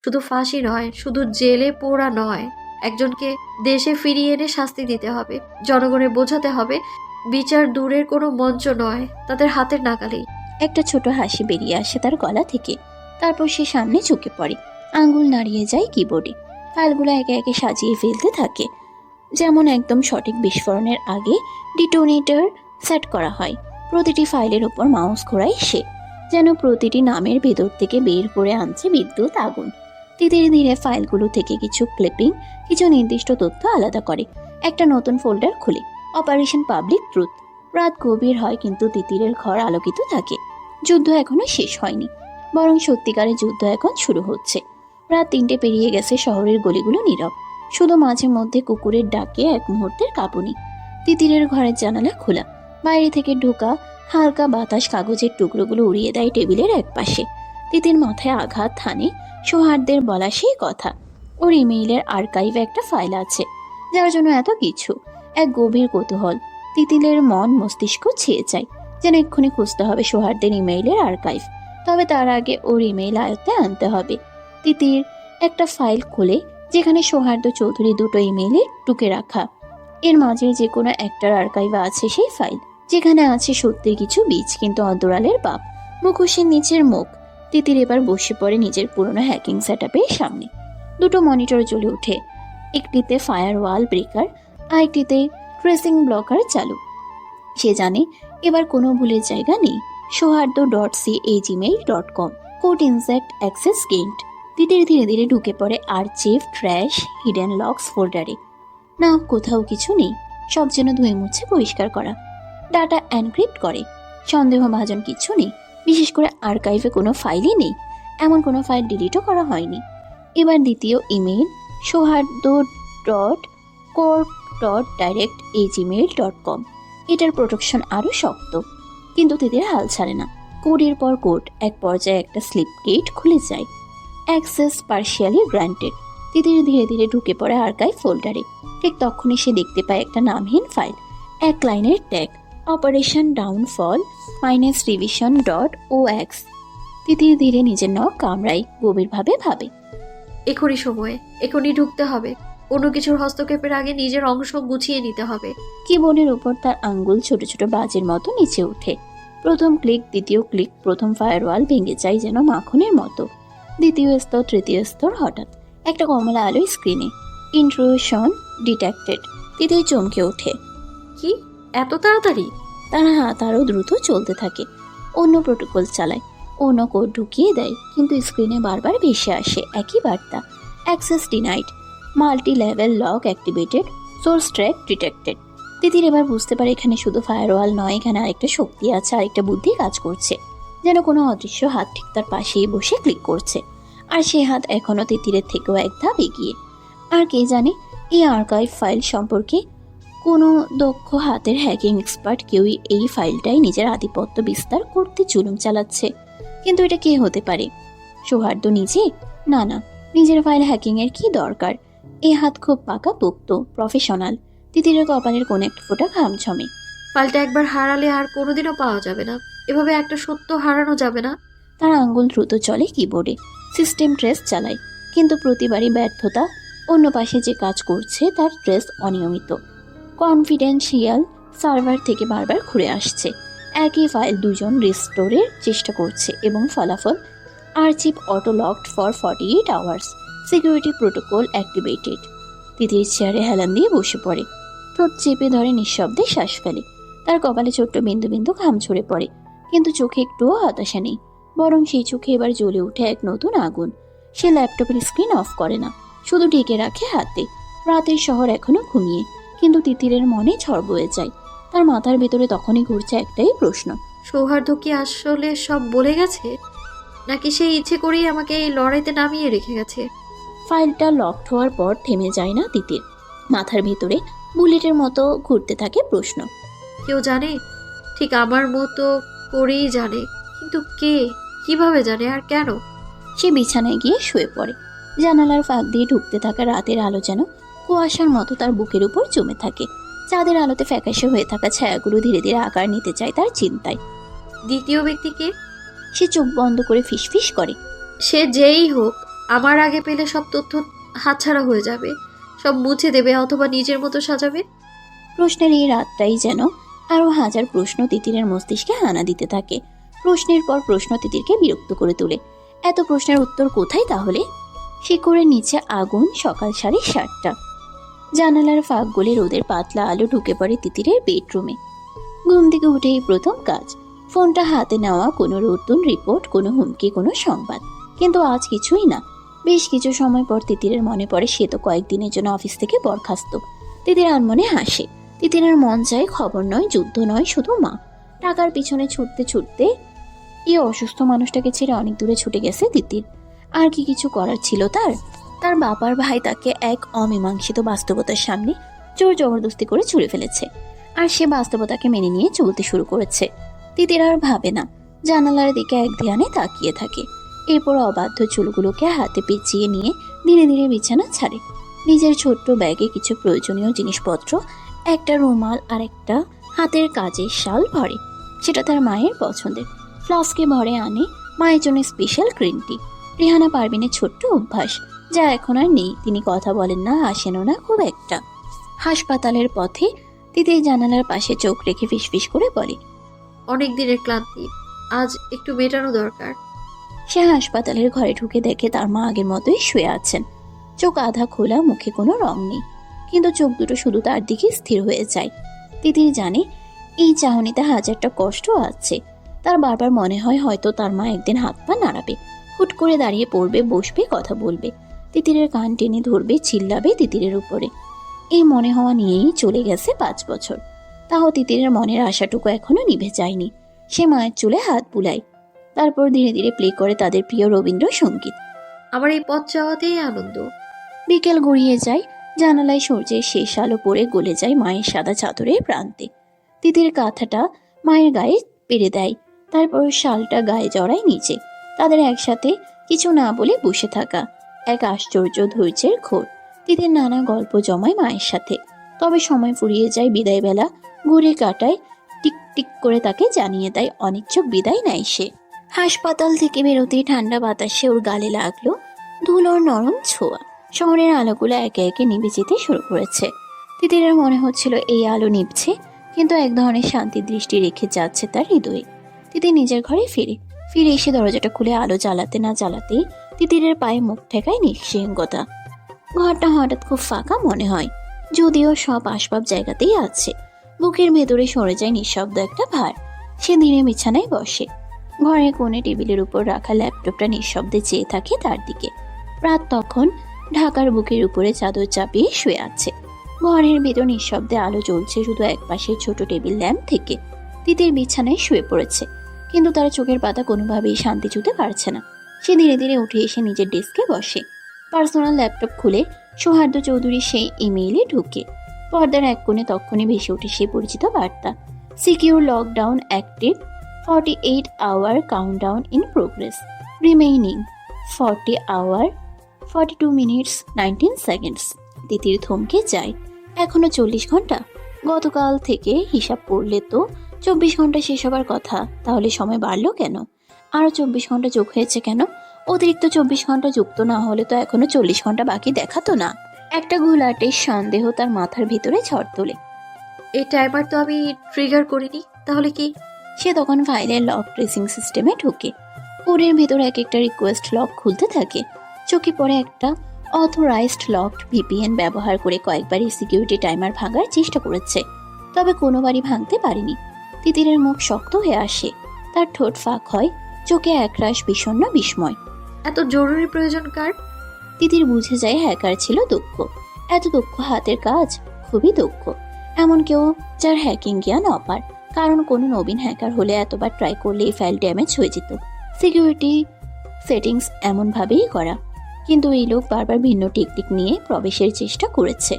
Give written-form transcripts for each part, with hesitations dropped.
শুধু ফাঁসি নয়, শুধু জেলে পোড়া নয়, একজনকে দেশে ফিরিয়ে এনে শাস্তি দিতে হবে। জনগণের বোঝাতে হবে বিচার দূরের কোনো মঞ্চ নয়, তাদের হাতের নাগালেই। একটা ছোট হাসি বেরিয়ে আসে তার গলা থেকে। তারপর সে সামনে ঝুঁকে পড়ে, আঙ্গুল নাড়িয়ে যায় কিবোর্ডে। ফাইলগুলো একে একে সাজিয়ে ফেলতে থাকে, যেমন একদম সঠিক বিস্ফোরণের আগে ডিটোনেটর সেট করা হয়। প্রতিটি ফাইলের উপর মাউস ঘোরায় সে, যেন প্রতিটি নামের ভেতর থেকে বের করে আনছে বিদ্যুৎ আগুন। ধীরে ধীরে ফাইলগুলো থেকে কিছু ক্লিপিং, কিছু নির্দিষ্ট তথ্য আলাদা করে। একটা নতুন ফোল্ডার খুলে, অপারেশন পাবলিক ট্রুথ। রাত গভীর হয় কিন্তু তিতিরের ঘর আলোকিত থাকে। যুদ্ধ এখনো শেষ হয়নি, বরং সত্যিকারের যুদ্ধ এখন শুরু হচ্ছে। রাত 3টে পেরিয়ে গেছে, শহরের গলিগুলো নীরব, শুধু মাঝে মধ্যে কুকুরের ডাকে এক মুহূর্তের কাঁপুনি। তিতিরের ঘরের জানালা খোলা, বাইরে থেকে ঢোকা হালকা বাতাস কাগজের টুকরোগুলো উড়িয়ে দেয় টেবিলের এক পাশে। তিতির মাথায় আঘাত হানে সৌহার্দের বলা সেই কথা। ওর ইমেইলের আর্কাইভে একটা ফাইল আছে, যার জন্য এত কিছু। এক গভীর কৌতূহল তিতিলের মন মস্তিষ্ক ছেয়ে যায়, যেন এক্ষুনি খুঁজতে হবে সৌহার্দের ইমেইলের আর্কাইভ। তবে তার আগে ওর ইমেইল আয়ত্তে আনতে হবে। তিতির একটা ফাইল খোলে, যেখানে সৌহার্দ্য চৌধুরী দুটো ইমেইলে টুকে রাখা। এর মাঝে যে কোনো একটার আর্কাইভে আছে সেই ফাইল, যেখানে আছে সত্যির কিছু বীজ, কিন্তু অন্তরালের পাপ। মুখোশের নিচের মুখ। তিতির এবার বসে পড়ে নিজের পুরনো হ্যাকিং সেটআপের সামনে। দুটো মনিটর জ্বলে ওঠে, একটিতে ফায়ারওয়াল ব্রেকার, আরেকটিতে ট্রেসিং ব্লকার চালু। সে জানে এবার কোনো ভুলের জায়গা নেই। sohardo.cagmail.com, code insect access gained. Titir ধীরে ধীরে ঢুকে পড়ে আর্চিভ, ট্র্যাশ, হিডেন লক্স ফোল্ডারে। না, কোথাও কিছু নেই, সব যেন ধুয়ে মুছে পরিষ্কার করা। ডাটা এনক্রিপ্ট করে, সন্দেহভাজন কিছু নেই। বিশেষ করে আর্কাইভে কোনো ফাইলই নেই, এমন কোনো ফাইল ডিলিটও করা হয়নি। এবার দ্বিতীয় ইমেইল, sohardo.corp.direct@gmail.com। এটার প্রোটেকশন আরও শক্ত, কিন্তু তিতির হাল ছাড়ে না। কোডের পর কোড, এক পর্যায়ে একটা স্লিপ গেট খুলে যায়। Access partially granted. তিতির ধীরে ধীরে ঢুকে পড়ে আর্কাইভ ফোল্ডারে। ঠিক তখনই সে দেখতে পায় একটা নামহীন ফাইল, এক লাইনের ট্যাগ, অপারেশন ডাউনফল -revision.ox। তিতির ধীরে নিজের নখ কামড়ায়, গভীরভাবে ভাবে, এখনই সময়, এখনই ঢুকতে হবে। অন্য কিছুর হস্তক্ষেপের আগে নিজের অংশ গুছিয়ে নিতে হবে। কিবোর্ডের উপর তার আঙ্গুল ছোট ছোট বাজের মতো নিচে ওঠে। প্রথম ক্লিক, দ্বিতীয় ক্লিক, প্রথম ফায়ারওয়াল ভেঙে যায় যেন মাখনের মতো। দ্বিতীয় স্তর, তৃতীয় স্তর। হঠাৎ একটা কমলা আলোয় স্ক্রিনে, ইন্ট্রুশন ডিটেক্টেড। তিতির চমকে ওঠে। কি, এত তাড়াতাড়ি? তার হাত আরও দ্রুত চলতে থাকে। অন্য প্রোটোকল চালায়, অন্য কোড ঢুকিয়ে দেয়, কিন্তু স্ক্রিনে বারবার ভেসে আসে একই বার্তা, access denied, multi level lock activated, source track detected. Titir এবার বুঝতে পারে এখানে শুধু ফায়ারওয়াল নয়, এখানে আরেকটা শক্তি আছে, আরেকটা বুদ্ধি কাজ করছে। যেন কোনো অদৃশ্য হাত ঠিক তার পাশেই বসে ক্লিক করছে, আর সেই হাত এখনও তিতিরের থেকেও এক ধাপ এগিয়ে। আর কে জানে এই আর্কাইভ ফাইল সম্পর্কে? কোনো দক্ষ হাতের হ্যাকিং এক্সপার্ট কেউই এই ফাইলটাই নিজের আধিপত্য বিস্তার করতে জুলুম চালাচ্ছে। কিন্তু এটা কে হতে পারে? সৌহার্দ্য নিজে? না না, নিজের ফাইল হ্যাকিংয়ের কি দরকার? এই হাত খুব পাকা পোক্ত, প্রফেশনাল। তিতিরের কপালের কোন একটা ফোঁটা ঘাম ছমে। ফাইলটা একবার হারালে আর কোনোদিনও পাওয়া যাবে না। এভাবে একটা সত্য হারানো যাবে না। তার আঙ্গুল দ্রুত চলে কিবোর্ডে, সিস্টেম ট্রেস চালায়, কিন্তু প্রতিবারই ব্যর্থতা। অন্য পাশে যে কাজ করছে তার ট্রেস অনিয়মিত, কনফিডেন্সিয়াল সার্ভার থেকে বারবার ঘুরে আসছে। একই ফাইল দুজন রিস্টোরের চেষ্টা করছে, এবং ফলাফল archive auto locked for 48 hours, security protocol activated. Titir চেয়ারে হেলান দিয়ে বসে পড়ে, ঠোঁট চেপে ধরে নিঃশব্দে শ্বাস ফেলে। তার কপালে ছোট্ট বিন্দু বিন্দু ঘাম ঝরে পড়ে, কিন্তু চোখে একটুও হতাশা নেই, বরং সেই চোখে এবার জ্বলে ওঠে এক নতুন আগুন। সে ল্যাপটপের স্ক্রিন অফ করে না, শুধু ঢেকে রাখে হাতে। রাতের শহর এখনো ঘুমিয়ে, কিন্তু তিতিরের মনে ঝড় বয়ে যায়। তার মাথার ভেতরে তখনই ঘুরছে একটাই প্রশ্ন, সৌহার্দ্য কি আসলে সব বলে গেছে, নাকি সে ইচ্ছে করেই আমাকে এই লড়াইতে নামিয়ে রেখে গেছে? ফাইলটা লকড হওয়ার পর থেমে যায় না তিতির। মাথার ভেতরে বুলেটের মতো ঘুরতে থাকে প্রশ্ন। কেউ জানে? ঠিক আমার মতো করেই জানে, কিন্তু কে, কিভাবে জানে, আর কেন? সে বিছানায় গিয়ে শুয়ে পড়ে। জানালার ফাঁক দিয়ে ঢুকতে থাকা রাতের আলো যেন কুয়াশার মতো তার বুকের উপর জমে থাকে। চাঁদের আলোতে ফ্যাকাশে হয়ে থাকা ছায়াগুলো ধীরে ধীরে আকার নিতে চায় তার চিন্তায়। দ্বিতীয় ব্যক্তিকে? সে চোখ বন্ধ করে ফিসফিস করে, সে যেই হোক, আমার আগে পেলে সব তথ্য হাতছাড়া হয়ে যাবে, সব মুছে দেবে অথবা নিজের মতো সাজাবে। প্রশ্নের এই রাতটাই যেন আরো হাজার প্রশ্ন তিতিরের মস্তিষ্কে হানা দিতে থাকে। প্রশ্নের পর প্রশ্ন তিতিরকে বিরক্ত করে তোলে। এত প্রশ্নের উত্তর কোথায় তাহলে? শিকড়ের নিচে আগুন, সকাল 7:30। জানালার ফাঁক গলে রোদের পাতলা আলো ঢুকে পড়ে তিতিরের বেডরুমে। ঘুম থেকে উঠেই প্রথম কাজ ফোনটা হাতে নেওয়া। কোনো নতুন রিপোর্ট, কোনো হুমকি, কোনো সংবাদ, কিন্তু আজ কিছুই না। বেশ কিছু সময় পর তিতিরের মনে পড়ে সে তো কয়েকদিনের জন্য অফিস থেকে বরখাস্ত। তিতির আনমনে হাসে। তিতিরের মন চায় খবর নয়, যুদ্ধ নয়, শুধু মা। টাকার পিছনে ছুটতে ছুটতে এই অসুস্থ মানুষটাকে ছেড়ে অনেক দূরে ছুটে গেছে তিতির। আর কি কিছু করার ছিল তার? তার বাবার ভাই তাকে এক অমীমাংসিত বাস্তবতার সামনে জোর জবরদস্তি করে ছুড়ে ফেলেছে, আর সে বাস্তবতাকে মেনে নিয়ে চলতে শুরু করেছে। তিতির আর ভাবে না, জানালার দিকে এক ধ্যানে তাকিয়ে থাকে। এরপর অবাধ্য চুলগুলোকে হাতে পেঁচিয়ে নিয়ে ধীরে ধীরে বিছানা ছাড়ে। নিজের ছোট্ট ব্যাগে কিছু প্রয়োজনীয় জিনিসপত্র, একটা রুমাল আর একটা হাতের কাজের শাল ভরে। সেটা তার মায়ের পছন্দের। ফ্লাস্কে ভরে আনে মায়ের জন্য স্পেশাল গ্রিন টি। রিহানা পারভিনের ছোট্ট অভ্যাস, যা এখন আর নেই। তিনি কথা বলেন না, আসেনও না খুব একটা। হাসপাতালের পথে তিতির জানালার পাশে চোখ রেখে ফিসফিস করে বলে, অনেক দিনের ক্লান্তি আজ একটু মেটানো দরকার। সে হাসপাতালের ঘরে ঢুকে দেখে তার মা আগের মতোই শুয়ে আছেন। চোখ আধা খোলা, মুখে কোনো রং নেই, কিন্তু চোখ দুটো শুধু তার দিকে স্থির হয়ে যায়। তিতির জানে এই চাহনিতে হাজারটা কষ্ট আছে। তার বারবার মনে হয় হয়তো তার মা একদিন হাত পা নাড়াবে, হুট করে দাঁড়িয়ে পড়বে, বসবে, কথা বলবে, তিতিরের কান টেনে ধরবে, চিল্লাবে তিতিরের উপরে। এই মনে হওয়া নিয়েই চলে গেছে 5 বছর। তাও তিতিরের মনের আশাটুকু এখনো নিভে যায়নি। সে মায়ের চুলে হাত বুলায়, তারপর ধীরে ধীরে প্লে করে তাদের প্রিয় রবীন্দ্রসঙ্গীত। আমার এই পথ চাওয়াতেই আনন্দ। বিকেল গড়িয়ে যায়, জানালায় সূর্যের শেষ আলো পড়ে গলে যায় মায়ের সাদা চাদরের প্রান্তে। তিতির কাঁথাটা মায়ের গায়ে পেরে দেয়, তারপর শালটা গায়ে জড়ায় নিচে। তাদের একসাথে কিছু না বলে বসে থাকা এক আশ্চর্য ধৈর্যের ঘোর। তিতির নানা গল্প জমায় মায়ের সাথে। তবে সময় ফুরিয়ে যায়, বিদায় বেলা ঘুরে কাটায়। টিক টিক করে তাকে জানিয়ে দেয় অনিচ্ছুক বিদায় নেয় সে। হাসপাতাল থেকে বেরোতেই ঠান্ডা বাতাসে ওর গালে লাগলো ধুলোর নরম ছোঁয়া। শহরের আলোগুলো একে একে নিভে যেতে শুরু করেছে। তিতিরের মনে হচ্ছিল এই আলো নিভছে, কিন্তু এক ধরনের শান্তির দৃষ্টি রেখে যাচ্ছে তার হৃদয়ে। তিতির নিজের ঘরে ফিরে এসে দরজাটা খুলে আলো জ্বালাতে না জ্বালাতেই তিতিরের পায়ে মুখ ঠেকায় নিঃসঙ্গতা। ঘরটা হঠাৎ খুব ফাঁকা মনে হয়, যদিও সব আসবাব জায়গাতেই আছে। বুকের ভেতরে সরে যায় নিঃশব্দ একটা ভার। সে ধীরে বিছানায় বসে। ঘরের কোণে টেবিলের উপর রাখা ল্যাপটপটা নিঃশব্দে চেয়ে থাকে তার দিকে। রাত তখন। ঢাকার বুকের উপরে চাদর চাপিয়ে শুয়ে আছে। ঘরের ভেতর নিঃশব্দে আলো জ্বলছে শুধু এক পাশের ছোট টেবিল ল্যাম্প থেকে। তিতির বিছানায় শুয়ে পড়েছে, কিন্তু তার চোখের পাতা কোনোভাবেই শান্তি জুতে পারছে না। সে ধীরে ধীরে উঠে এসে নিজের ডেস্কে বসে। পার্সোনাল ল্যাপটপ খুলে সৌহার্দ্য চৌধুরীর সেই ইমেইলে ঢুকে। পর্দার এক কোণে তক্ষণই ভেসে ওঠে সেই পরিচিত বার্তা, secure lockdown active, 48 hour countdown in progress, remaining 40 hour 42 minutes 19 seconds। তিতির থমকে যায়। এখনো 40 ঘন্টা। গতকাল থেকে হিসাব করলে তো 24 ঘন্টা শেষ হবার কথা। তাহলে সময় বাড়লো কেন? আরো 24 ঘন্টা যোগ হয়েছে কেন? অতিরিক্ত 24 ঘন্টা যুক্ত না হলে তো এখনো 40 ঘন্টা বাকি দেখাতো না। একটা ঘোলাটে সন্দেহ তার মাথার ভিতরে ঝড় তোলে। এই টাইমার তো আমি ট্রিগার করিনি, তাহলে কি? সে তখন ফাইলের লক ট্রেসিং সিস্টেমে ঢুকে। কোডের ভেতর এক একটা রিকোয়েস্ট লক খুলতে থাকে। চোখে পড়ে একটা অথরাইজড লকড ভিপিএন ব্যবহার করে কয়েকবারই সিকিউরিটি টাইমার ভাঙার চেষ্টা করেছে, তবে কোনোবারই ভাঙতে পারেনি। তিতিরের মুখ শক্ত হয়ে আসে, তার ঠোঁট ফাঁক হয়, চোখে একরাশ বিষণ্ণ বিস্ময়। এত জরুরি প্রয়োজন কার? তিতির বুঝে যায় হ্যাকার ছিল দক্ষ। এত দক্ষ হাতের কাজ, খুবই দক্ষ। এমন কেউ যার হ্যাকিং জ্ঞান অপার। কারণ কোনো নবীন হ্যাকার হলে এতবার ট্রাই করলে এই ফাইল ড্যামেজ হয়ে যেত। সিকিউরিটি সেটিংস এমনভাবেই করা, কিন্তু এই লোক বারবার ভিন্ন টেকনিক নিয়ে প্রবেশের চেষ্টা করেছে,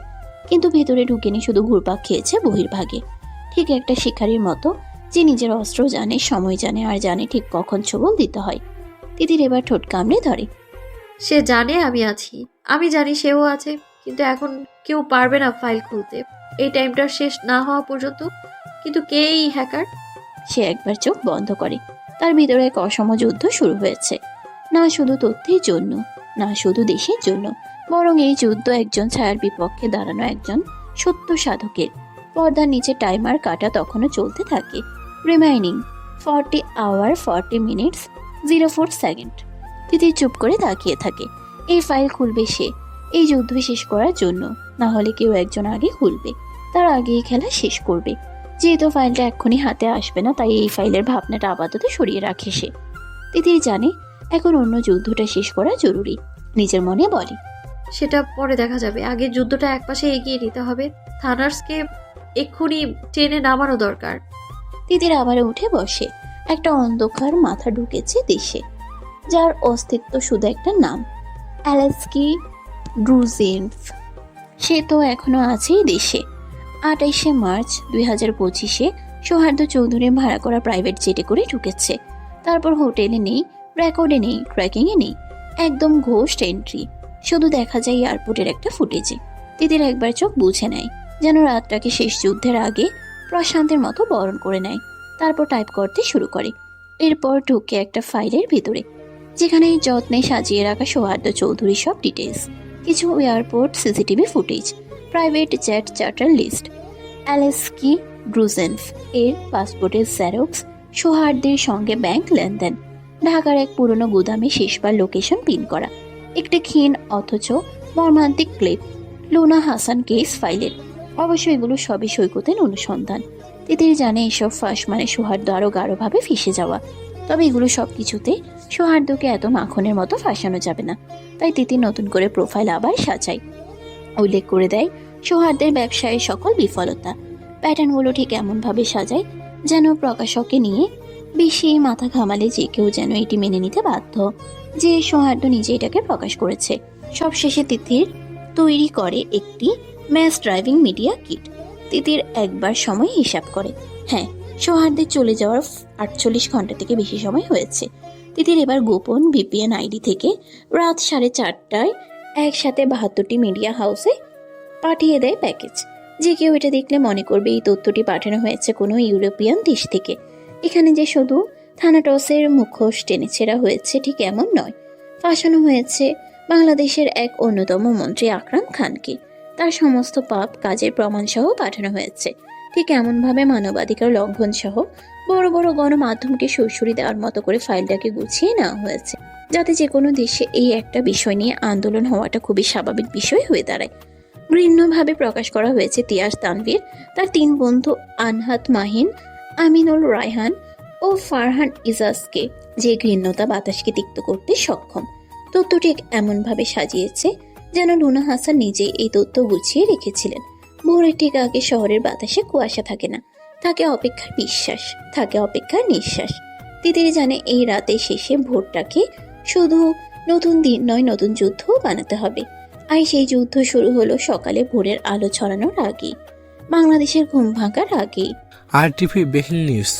কিন্তু ভেতরে ঢুকেনি, শুধু ঘুরপাক খেয়েছে বহির্ভাগে। ঠিক একটা শিকারীর মতো, যে নিজের অস্ত্র জানে, সময় জানে, আর জানে ঠিক কখন ছোবল দিতে হয়। তিতির এবার ঠোঁট কামড়ে ধরে। সে জানে আমি আছি, আমি জানি সেও আছে, কিন্তু এখন কেউ পারবে না ফাইল খুলতে এই টাইমটা শেষ না হওয়া পর্যন্ত। কিন্তু কে এই হ্যাকার? সে একবার চোখ বন্ধ করে। তার ভিতরে এক অসম যুদ্ধ শুরু হয়েছে, না শুধু তথ্যের জন্য, না শুধু দেশের জন্য, বরং এই যুদ্ধ একজন ছায়ার বিপক্ষে দাঁড়ানো একজন সত্য সাধকের। পর্দার নিচে টাইমার কাটা তখনও চলতে থাকে। Remaining 40 hour 40 minutes 04 second. Titir চুপ করে তাকিয়ে থাকে। এই ফাইল খুলবে সে, এই যুদ্ধ শেষ করার জন্য। না হলে কেউ একজন আগে খুলবে, তার আগেই খেলা শেষ করবে। যেহেতু ফাইলটা এক্ষুনি হাতে আসবে না, তাই এই ফাইলের ভাবনাটা আপাতত সরিয়ে রাখে সে। তিতির জানে এখন অন্য যুদ্ধটা শেষ করা জরুরি। নিজের মনে বলে, সেটা পরে দেখা যাবে, আগে যুদ্ধটা একপাশে এগিয়ে নিতে হবে। থানার্সকে এক্ষুনি টেনে নামানো দরকার। তিতির আবার উঠে বসে। একটা অন্ধকার মাথা ঢুকেছে দেশে, যার অস্তিত্ব শুধু একটা নাম, অ্যালেস্কি ড্রুজেনভ। সে তো এখনো আছেই দেশে। 28শে মার্চ 2025-এ সৌহার্দ্য চৌধুরী ভাড়া করা প্রাইভেট জেটে করে ঢুকেছে। তারপর হোটেলে নেই, রেকর্ডে নেই, ট্র্যাকিংয়ে নেই, একদম ঘোস্ট এন্ট্রি। শুধু দেখা যায় এয়ারপোর্টের একটা ফুটেজে। তিতির একবার চোখ বুঝে নেয়, যেন রাতটাকে শেষ যুদ্ধের আগে প্রশান্তের মতো বরণ করে নেয়। তারপর টাইপ করতে শুরু করে। এরপর ঢুকে একটা ফাইলের ভিতরে, যেখানে যত্নে সাজিয়ে রাখা সৌহার্দ্য চৌধুরী সব ডিটেলস, কিছু airport CCTV footage, private jet charter list, অ্যালেস্কি ড্রুজেনভ এর পাসপোর্টের জেরক্স, সৌহার্দ্যের সঙ্গে ব্যাংক লেনদেন, ঢাকার এক পুরনো গুদামে শেষবার লোকেশন পিন করা, একটি ক্ষীণ অথচ মর্মান্তিক ক্লিপ লুনা হাসান কেস ফাইলের। অবশ্য এগুলো সবই সৈকতের অনুসন্ধান। তিতির জানে এসব ফাঁস মানে সৌহার্দ্য আরও গাঢ়ভাবে ফেসে যাওয়া। তবে এগুলো সব কিছুতে সৌহার্দ্যকে এত মাখনের মতো ফাঁসানো যাবে না। তাই তিতির নতুন করে প্রোফাইল আবার সাজায়, উল্লেখ করে দেয় সৌহার্দ্যের ব্যবসায়ের সকল বিফলতা। প্যাটার্নগুলো ঠিক এমনভাবে সাজায় যেন প্রকাশককে নিয়ে বেশি মাথা ঘামালে যে কেউ যেন এটি মেনে নিতে বাধ্য যে সৌহার্দ্য নিজে এটাকে প্রকাশ করেছে। সবশেষে তিতির তৈরি করে একটি ম্যাস ড্রাইভিং মিডিয়া কিট। তিতির একবার সময় হিসাব করে। হ্যাঁ, সৌহার্দ্যের চলে যাওয়ার 48 ঘন্টা থেকে বেশি সময় হয়েছে। তিতির এবার গোপন ভিপিএন আইডি থেকে রাত 4:30টায় একসাথে 72টি মিডিয়া হাউসে পাঠিয়ে দেয় প্যাকেজ। যে কেউ এটা দেখলে মনে করবে এই তথ্যটি পাঠানো হয়েছে কোনো ইউরোপিয়ান দেশ থেকে। এখানে যে শুধু থানাটসের মুখোশ টেনেছেড়া হয়েছে ঠিক এমন নয়, ফাঁসানো হয়েছে বাংলাদেশের এক অন্যতম মন্ত্রী আকরাম খানকে। তার সমস্ত পাপ কাজের প্রমাণ সহ পাঠানো হয়েছে। ঠিক এমনভাবে মানবাধিকার লঙ্ঘন সহ বড় বড় গণমাধ্যমকে সুরসুরি দেওয়ার মতো করে ফাইলটাকে গুছিয়ে নেওয়া হয়েছে, যাতে যে কোনো দেশে এই একটা বিষয় নিয়ে আন্দোলন হওয়াটা খুবই স্বাভাবিক বিষয় হয়ে দাঁড়ায়। ঘৃণ্যভাবে প্রকাশ করা হয়েছে তিয়াস তানভীর, তার 3 বন্ধু আনহাত মাহিন, আমিনুল রায়হান ও ফারহান ইজাজকে, যে ঘৃণ্যতা বাতাসকে তিক্ত করতে সক্ষম। তথ্যটি এমনভাবে সাজিয়েছে যেন লুনা হাসান নিজে এই তথ্য গুছিয়ে রেখেছিলেন। ভোরের ঠিক আগে শহরের বাতাসে কুয়াশা থাকে না, থাকে অপেক্ষার বিশ্বাস, থাকে অপেক্ষার নিঃশ্বাস। তিতির জানে এই রাতে শেষে ভোরটাকে শুধু নতুন দিন নয়, নতুন যুদ্ধও বানাতে হবে। আর সেই যুদ্ধ শুরু হলো সকালে ভোরের আলো ছড়ানোর আগেই, বাংলাদেশের ঘুম ভাঙার আগেই। RTV breaking news.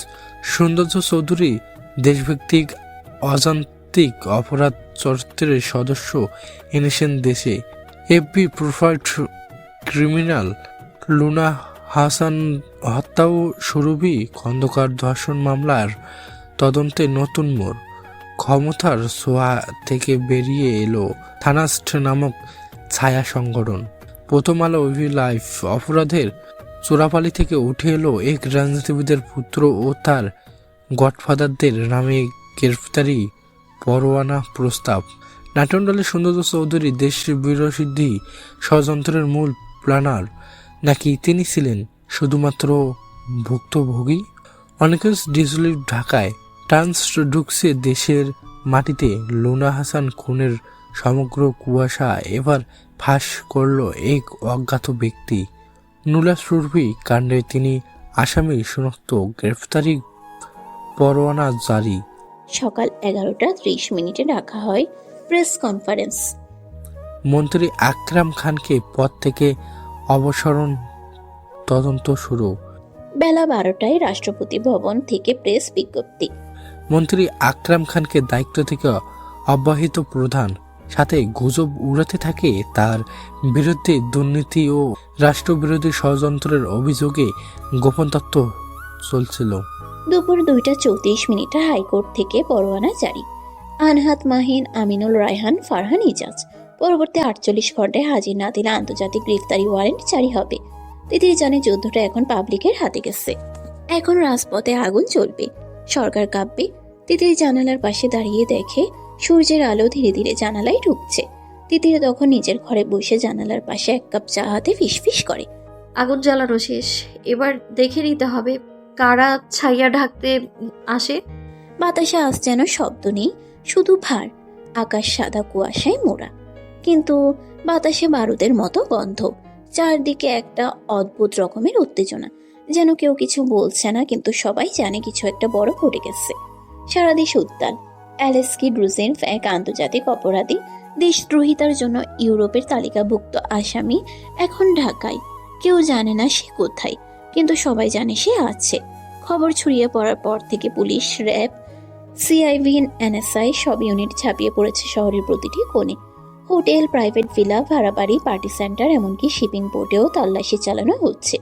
সৌন্দর্য চৌধুরী দেশভিত্তিক অযান্ত্রিক অপরাধ চরিত্রের সদস্য এনেছেন দেশে। এফবি প্রোফাইলড ক্রিমিনাল লুনা হাসান হত্যা ও সুরভি খন্দকার ধর্ষণ মামলার তদন্তে নতুন মোড়। ক্ষমতার ছোঁয়া থেকে বেরিয়ে এলো থানাস্ট নামক ছায়া সংগঠন। প্রথম আলো ওভি লাইফ। অপরাধের চোরাপালি থেকে উঠে এলো এক রাজনীতিবিদের পুত্র ও তার গডফাদারদের নামে গ্রেফতারি পরোয়ানা প্রস্তাব। নাটনডালের সৌন্দর্য চৌধুরী দেশ বিরোধী ষড়যন্ত্রের মূল প্ল্যানার, নাকি তিনি ছিলেন শুধুমাত্র ভুক্তভোগী? অনেকের ডিসলিভ ঢাকায় ট্রান্স ঢুকছে দেশের মাটিতে। লুনা হাসান খুনের সমগ্র কুয়াশা এবার ফাঁস করল এক অজ্ঞাত ব্যক্তি। নুলা সুরভি কাণ্ডে তিনি আসামি শনাক্ত, গ্রেফতারি পরোয়ানা জারি। সকাল 11:30 রাখা হয় প্রেস কনফারেন্স। মন্ত্রী আকরাম খানকে পদ থেকে অবসরণ, তদন্ত শুরু। বেলা 12টায় রাষ্ট্রপতি ভবন থেকে প্রেস বিজ্ঞপ্তি। মন্ত্রী আকরাম খানকে দায়িত্ব থেকে অব্যাহত প্রধান। সাথে গুজব উড়াতে থাকে তার বিরুদ্ধে দুর্নীতি ও রাষ্ট্রবিরোধী ষড়যন্ত্রের অভিযোগে গোপন তথ্য চলছিল। দুপুর 2:34 হাইকোর্ট থেকে পরোয়ানা জারি। আনহাত, মাহিন, আমিনুল, রায়হান, ফারহান, ইজাজ। পরবর্তী 48 ঘন্টায় হাজির না দিলে আন্তর্জাতিক গ্রেফতারি ওয়ারেন্ট জারি হবে। তিতির জানে যুদ্ধটা এখন পাবলিকের হাতে গেছে। এখন রাজপথে আগুন চলবে, সরকার কাঁপবে। তিতির জানালার পাশে দাঁড়িয়ে দেখে সূর্যের আলো ধীরে ধীরে জানালায় ঢুকছে। তিতির তখন নিজের ঘরে বসে জানালার পাশে এক কাপ চা হাতে ফিসফিস করে। আগুন জ্বালানো শেষ, এবার দেখে নিতে হবে কারা ছাইয়া ঢাকতে আসে। বাতাসে আজ যেন শব্দ নেই, শুধু ভার। আকাশ সাদা কুয়াশায় মোড়া, কিন্তু বাতাসে বারুদের মতো গন্ধ। চারদিকে একটা অদ্ভুত রকমের উত্তেজনা, যেন কেউ কিছু বলছে না, কিন্তু সবাই জানে কিছু একটা বড় ঘটে গেছে। সারা দেশ উত্তাল। অ্যালেস্কি ড্রুজেনভ এক আন্তর্জাতিক অপরাধী, দেশদ্রোহিতার জন্য ইউরোপের তালিকাভুক্ত আসামি, এখন ঢাকায়। কেউ জানে না সে কোথায়, কিন্তু সবাই জানে সে আছে। খবর ছড়িয়ে পড়ার পর থেকে পুলিশ, র্যাব, সিআইভি, এনএসআই সব ইউনিট ঝাঁপিয়ে পড়েছে শহরের প্রতিটি কোণে। হোটেল, প্রাইভেট ভিলা, ভাড়া বাড়ি, পার্টি সেন্টার, এমনকি শিপিং পোর্টেও তল্লাশি চালানো হচ্ছে।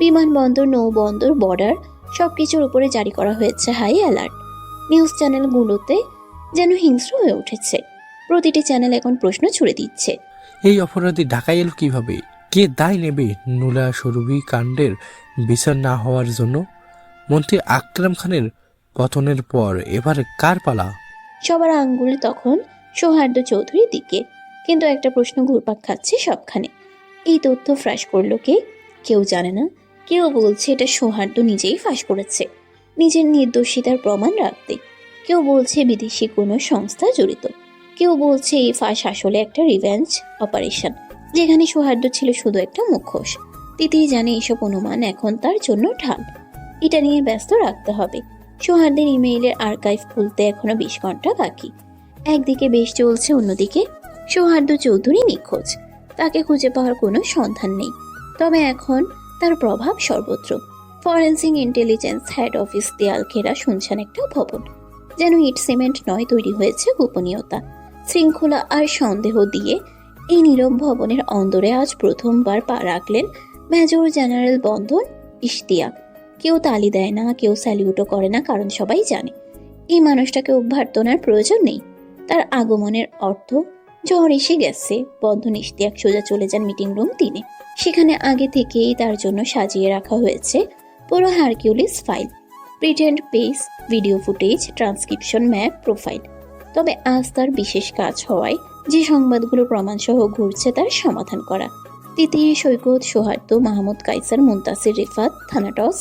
বিমানবন্দর, নৌবন্দর, বর্ডার সবকিছুর উপরে জারি করা হয়েছে হাই অ্যালার্ট। নিউজ চ্যানেলগুলোতে যেন হিংস্র হয়ে উঠেছে। প্রতিটি চ্যানেল এখন প্রশ্ন ছুড়ে দিচ্ছে, এই অপরাধী ঢাকায় এলো কিভাবে? কে দায় নেবে নুলা সরুবি কাণ্ডের বিচার না হওয়ার জন্য? মন্ত্রী আকরাম খানের পতনের পর এবার কার পালা? সবার আঙ্গুল তখন সৌহার্দ্য চৌধুরীর দিকে। কিন্তু একটা প্রশ্ন ঘুরপাক খাচ্ছে সবখানে, এই তথ্য ফাঁস করলো কে? কেউ জানে না। কেউ বলছে এটা সৌহার্দ্য নিজেই ফাঁস করেছে, নিজের নির্দোষিতার প্রমাণ রাখতে। কেউ বলছে বিদেশি কোনো সংস্থা জড়িত। কেউ বলছে এই ফাঁস আসলে একটা রিভেঞ্জ অপারেশন, যেখানে সৌহার্দ্য ছিল শুধু একটা মুখোশ। তিতির জানে এসব অনুমান এখন তার জন্য ঢাল। এটা নিয়ে ব্যস্ত রাখতে হবে। সৌহার্দ্যের ইমেইলের আর্কাইভ খুলতে এখনো 20 ঘন্টা বাকি। একদিকে বেশ চলছে, অন্যদিকে সৌহার্দ্য চৌধুরী নিখোঁজ। তাকে খুঁজে পাওয়ার কোনো সন্ধান নেই। তবে এখন তার প্রভাব সর্বত্র। ফরেন্সিক ইন্টেলিজেন্স হেড অফিস দেয়াল ঘেরা শুনছেন একটা ভবন, যেন ইট সিমেন্ট নয়, তৈরি হয়েছে গোপনীয়তা, শৃঙ্খলা আর সন্দেহ দিয়ে। এই নীরব ভবনের অন্দরে আজ প্রথমবার পা রাখলেন মেজর জেনারেল বন্ধন ইশতিয়াক। কেউ তালি দেয় না, কেউ স্যালিউটও করে না, কারণ সবাই জানে এই মানুষটাকে অভ্যর্থনার প্রয়োজন নেই। তার আগমনের অর্থ ঝড় এসে গেছে। বন্ধন ইশতিয়াক সোজা চলে যান মিটিং রুম 3-এ। সেখানে আগে থেকেই তার জন্য সাজিয়ে রাখা হয়েছে পুরো Hercules file, pretend page, video footage, transcription, map, profile. তবে আজ তার বিশেষ কাজ হওয়ায় যে সংবাদগুলো প্রমাণসহ ঘুরছে তার সমাধান করা। তিতির, সৈকত, সৌহার্দ্য, মাহমুদ কাইসার, মুনতাসির, রিফাত, থানাটস,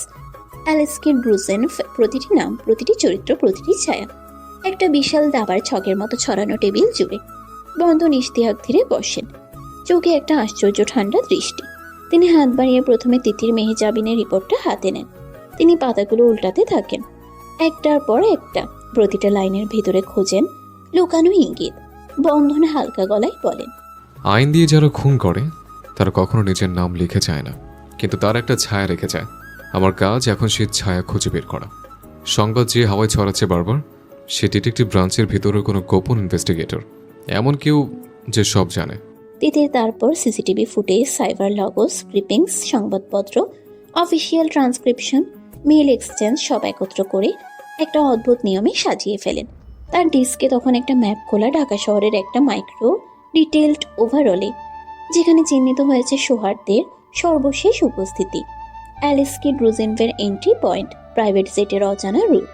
অ্যালেস্কি ড্রুজেনভ, প্রতিটি নাম, প্রতিটি চরিত্র, প্রতিটি ছায়া একটা বিশাল দাবার ছকের মতো ছড়ানো টেবিল জুড়ে। বন্ধন ইশতিয়াক ধীরে বসেন, চোখে একটা আশ্চর্য ঠান্ডা দৃষ্টি। তিনি হাত বাড়িয়ে প্রথমে তিতির মেহজাবিনের রিপোর্টটা হাতে নেন। তিনি পাতাগুলো উল্টাতে থাকেন, একটার পর একটা। প্রতিটা লাইনের ভিতরে খোঁজেন লুকানো ইঙ্গিত। বন্ধন হালকা গলায় বলেন, আইন দিয়ে যারা খুন করে তারা কখনো নিজের নাম লিখে যায় না, কিন্তু তার একটা ছায়া রেখে যায়। আমার কাজ এখন সেই ছায়া খুঁজে বের করা। সংবাদ যে হাওয়ায় ছড়াচ্ছে বারবার, সে ডিটেকটিভ ব্রাঞ্চের ভিতরে কোনো গোপন ইনভেস্টিগেটর, এমন কেউ যে সব জানে। তিতির তারপর CCTV footage, cyber logos, clippings, সংবাদপত্র, অফিসিয়াল ট্রান্সক্রিপশন, মেল এক্সচেঞ্জ সব একত্র করে একটা অদ্ভুত নিয়মে সাজিয়ে ফেলেন। তার ডিস্কে তখন একটা ম্যাপ খোলা, ঢাকা শহরের একটা মাইক্রো ডিটেইলড ওভারঅলে, যেখানে চিহ্নিত হয়েছে সৌহার্দ্যের সর্বশেষ উপস্থিতি, অ্যালেস্কি ড্রুজেনভের এন্ট্রি পয়েন্ট, প্রাইভেট জেটের অজানা রুট,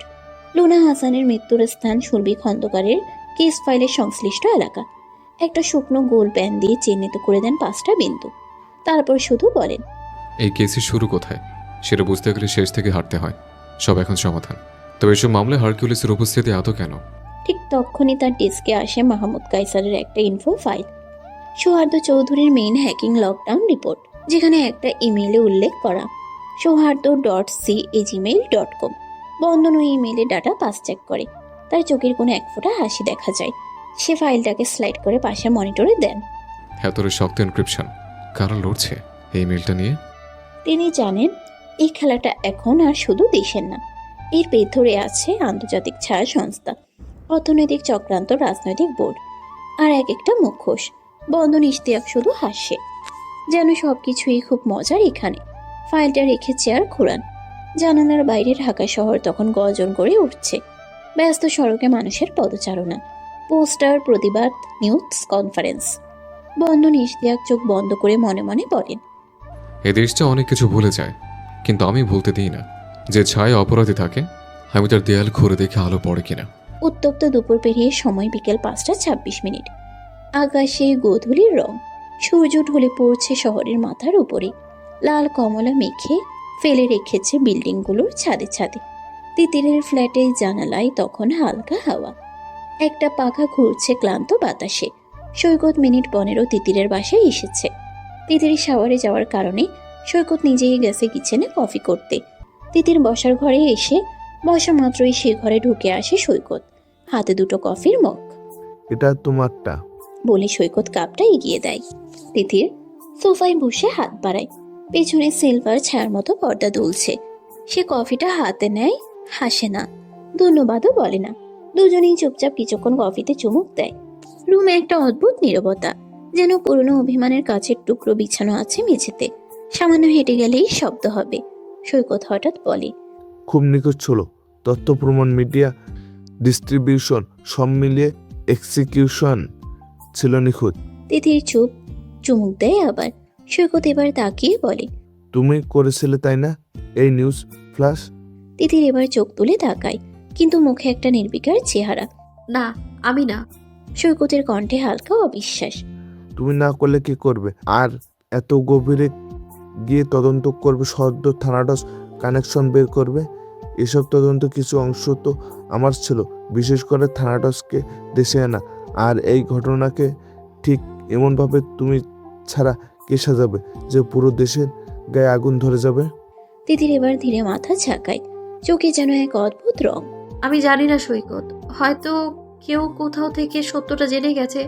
লুনা হাসানের মৃত্যুর স্থান, সুরভি খন্দকারের কেস ফাইলের সংশ্লিষ্ট এলাকা। একটা শুকনো গোল প্যান দিয়ে চিহ্নিত করে দেন 5টা বিন্দু। তারপর শুধু বলেন, এই কেসের শুরু কোথায় সেটা বুঝতে গেলে শেষ থেকে হাঁটতে হয়। সব এখন সমাধান। তবে এসব মামলায় হারকিউলিসের উপস্থিতি এত কেন? ঠিক তখনই তার ডেস্কে আসে মাহমুদ কাইসারের একটা ইনফো ফাইল, সৌহার্দ্য চৌধুরীর মেইন হ্যাকিং লকডাউন রিপোর্ট, যেখানে একটা ইমেইলে উল্লেখ করা সৌহার্দ্য.c@gmail.com। বন্ধন ওই ইমেইলে ডাটা পাস চেক করে। তার চোখের কোনো এক ফোঁটা হাসি দেখা যায়। সে ফাইলটাকে স্লাইড করে পাশে মনিটরে দেন। এতরে শক্ত এনক্রিপশন কারা লড়ছে এই মেলটা নিয়ে? তিনি জানেন এই খেলাটা এখন আর শুধু দেশের না, এর ভেতরে আছে আন্তর্জাতিক ছায়া সংস্থা, অর্থনৈতিক চক্রান্ত, রাজনৈতিক বোর্ড আর এক একটা মুখোশ। বন্ধন ইশতিয়াক শুধু হাসে, যেন সবকিছুই খুব মজার এখানে। ফাইলটা রেখে চেয়ার ঘোরান। জানালার বাইরে ঢাকা শহর তখন গর্জন করে উঠছে। ব্যস্ত সড়কে মানুষের পদচারণা। পোস্টার, প্রতিবাদ, নিউজ কনফারেন্স। বন্ধন ইশতিয়াক চোখ বন্ধ করে মনে মনে বলেন, এই দেশটা অনেক কিছু ভুলে যায়, কিন্তু আমি ভুলতে দিই না। যে ছায়া অপরাধী থাকে, আমি তার দেয়াল ঘুরে দেখে আলো পড়ে কিনা। উত্তপ্ত দুপুর পেরিয়ে সময় বিকেল 5:26। আকাশে গোধূলির রং, সূর্য ঢলে পড়ছে শহরের মাথার উপরে, লাল কমলা মেঘে ফেলে রেখেছে বিল্ডিংগুলোর ছাদে ছাদে। তিতিরের ফ্ল্যাটের জানালায় তখন হালকা হাওয়া, একটা পাখা ঘুরছে ক্লান্ত বাতাসে। সৈকত মিনিট 15 তিতিরের বাসায় এসেছে। তিতির শাওয়ারে যাওয়ার কারণে সৈকত নিজেই গেছে কিচেনে কফি করতে। তিতির বসার ঘরে এসে বসা মাত্রই সে ঘরে ঢুকে আসে সৈকত, হাতে দুটো কফির মগ। এটা তোমারটা। বলে সৈকত কাপটা এগিয়ে দেয়। তিতির সোফায় বসে হাত বাড়ায়, পেছনে সিলভার ছায়ার মতো পর্দা দুলছে। সে কফিটা হাতে নেয়, হাসে না, ধন্যবাদও বলে না। দুজনেই চুপচাপ কিছুক্ষণ কফিতে চুমুক দেয়। রুমে একটা অদ্ভুত নীরবতা, যেন পুরনো অভিমানের কাছের টুকরো বিছানো আছে মেঝেতে, সামান্য হেঁটে গেলেই শব্দ হবে। সৈকত হঠাৎ বলে, খুব নিখুঁত ছিল। তথ্য, প্রমাণ, মিডিয়া ডিস্ট্রিবিউশন সব মিলিয়ে এক্সিকিউশন ছিল নিখুঁত। তিতির চুপ, চুমুক দেয় আবার। সৈকত এবার তাকিয়ে বলে, তুমি করেছিলে তাই না এই নিউজ ফ্ল্যাশ? তিতির এবার চোখ তুলে তাকায়, কিন্তু মুখে একটা নির্বিকার চেহারা। না, আমি না। সৈকতের কণ্ঠে হালকা অবিশ্বাস। তুমি না করলে কি করবে? আর এত গভীরে গিয়ে তদন্ত করবে, সদ্য থানাডস কানেকশন বের করবে। এসব তদন্ত কিছু অংশ তো আমার ছিল, বিশেষ করে থানাডসকে দেশে আনা। আর এই ঘটনাকে ঠিক এমনভাবে তুমি ছাড়া কে সাজাবে যে পুরো দেশের গায়ে আগুন ধরে যাবে? তিতির এবার ধীরে মাথা ঝাঁকায়, চোখে যেন এক অদ্ভুত রং। আমি জানি না সৈকত, হয়তো কেউ কোথাও থেকে সত্যটা জেনে গেছে।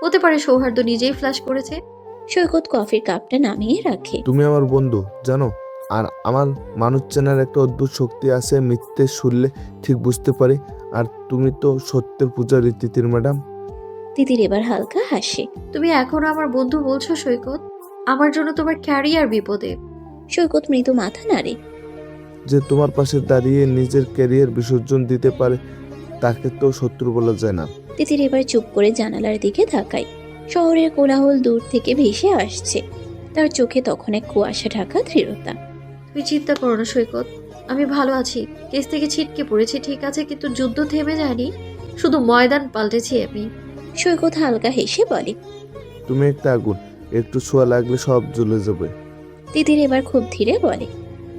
হতে পারে সৌহার্দ্য নিজেই ফ্ল্যাশ করেছে। সৈকত কফির কাপটা নামিয়ে রাখে। তুমি আমার বন্ধু, জানো। আর আমার মানুষ চেনার একটা অদ্ভুত শক্তি আছে, মিথ্যে শুনলে ঠিক বুঝতে পারি। আর তুমি তো সত্যের পূজারী তিতির ম্যাডাম। তিতির এবার হালকা হাসে। তুমি এখনো আমার বন্ধু বলছো সৈকত? আমার জন্য তোমার ক্যারিয়ার বিপদে। সৈকত মৃদু মাথা নাড়ে। যে তোমার পাশে দাঁড়িয়ে নিজের ক্যারিয়ার বিসর্জন দিতে পারে তাকে তো শত্রু বলা যায় না। তিতির এবার চুপ করে জানালার দিকে তাকায়। শহরের কোলাহল দূর থেকে ভেসে আসছে, তার চোখে তখন এক কুয়াশা ঢাকা দৃঢ়তা। তুমি চিন্তা করো না সৈকত, আমি ভালো আছি। কেস থেকে ছিটকে পড়েছি ঠিক আছে, কিন্তু যুদ্ধ থেমে যায়নি, শুধু ময়দান পাল্টেছি আমি। সৈকত হালকা হেসে বলে, তুমি একটা আগুন, একটু ছোঁয়া লাগলে সব জ্বলে যাবে। তিতির এবার খুব ধীরে বলে,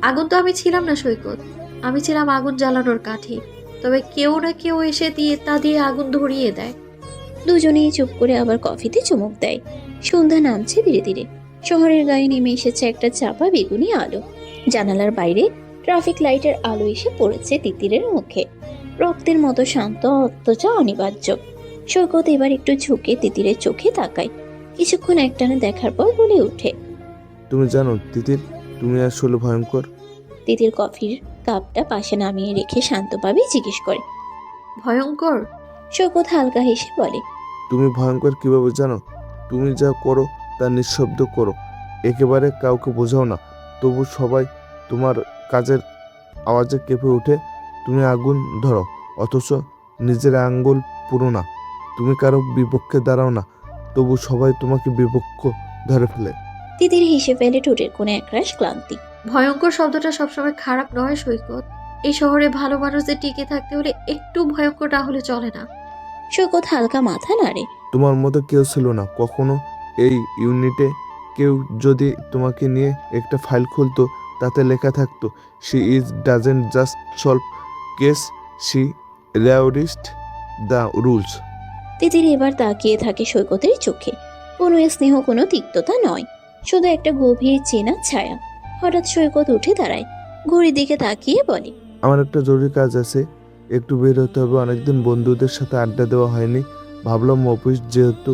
আগুন তো আমি ছিলাম না সৈকত, আমি ছিলাম আগুন জ্বালানোর কাঠি। তবে কেউ না কেউ এসে তা দিয়ে আগুন ধরিয়ে দেয়। দুজনেই চুপ করে আবার কফিতে চুমুক দেয়। সন্ধ্যা নামছে ধীরে ধীরে। শহরের গায়ে নেমে এসেছে একটা চাপা বেগুনি আলো। জানালার বাইরে ট্রাফিক লাইটের আলো এসে পড়েছে তিতিরের মুখে, রক্তের মতো শান্ত অথচ অনিবার্য। সৈকত এবার একটু ঝুঁকে তিতিরের চোখে তাকায়। কিছুক্ষণ একটানা দেখার পর বলে ওঠে, তুমি জানো তিতির, তুমি আসলে ভয়ঙ্কর। তিতির কফির কাপটা পাশে নামিয়ে রেখে শান্তভাবে জিজ্ঞেস করে, ভয়ঙ্কর? সৈকত হালকা হেসে বলে, তুমি ভয়ঙ্কর কিভাবে জানো? তুমি যা করো তা নিঃশব্দ করো, একেবারে কাউকে বোঝাও না, তবু সবাই তোমার কাজের আওয়াজে কেঁপে ওঠে। তুমি আগুন ধরো, অথচ নিজের আঙ্গুল পুরো না। তুমি কারো বিপক্ষে দাঁড়াও না, তবু সবাই তোমাকে বিপক্ষ ধরে ফেলে। তিতির হেসে ফেলে ঠোঁটের কোণে একরাশ ক্লান্তি। ভয়ঙ্কর শব্দটা সবসময় খারাপ নয় সৈকত। এই শহরে ভালো মানুষদের টিকে থাকতে হলে একটু ভয়ঙ্কর না হলে চলে না। সৈকত হালকা মাথা নাড়ে। তোমার মতো কেউ ছিল না কখনো এই ইউনিটে। কেউ যদি তোমাকে নিয়ে একটা ফাইল খুলতো, তাতে লেখা থাকতো, she is doesn't just solve case, she রেওরিস্ট দ্য রুলস। তিতির এবার তাকিয়ে থাকে সৈকতের চোখে। কোনো স্নেহ, কোনো তিক্ততা নয়, শুধু একটা গভীর চেনা ছায়া। হঠাৎ সৈকত উঠে দাঁড়ায়, ঘড়ির দিকে তাকিয়ে বলে, আমার একটা জরুরি কাজ আছে, একটু বের হতে হবে। অনেকদিন বন্ধুদের সাথে আড্ডা দেওয়া হয়নি। ভাবলাম অফিস যেহেতু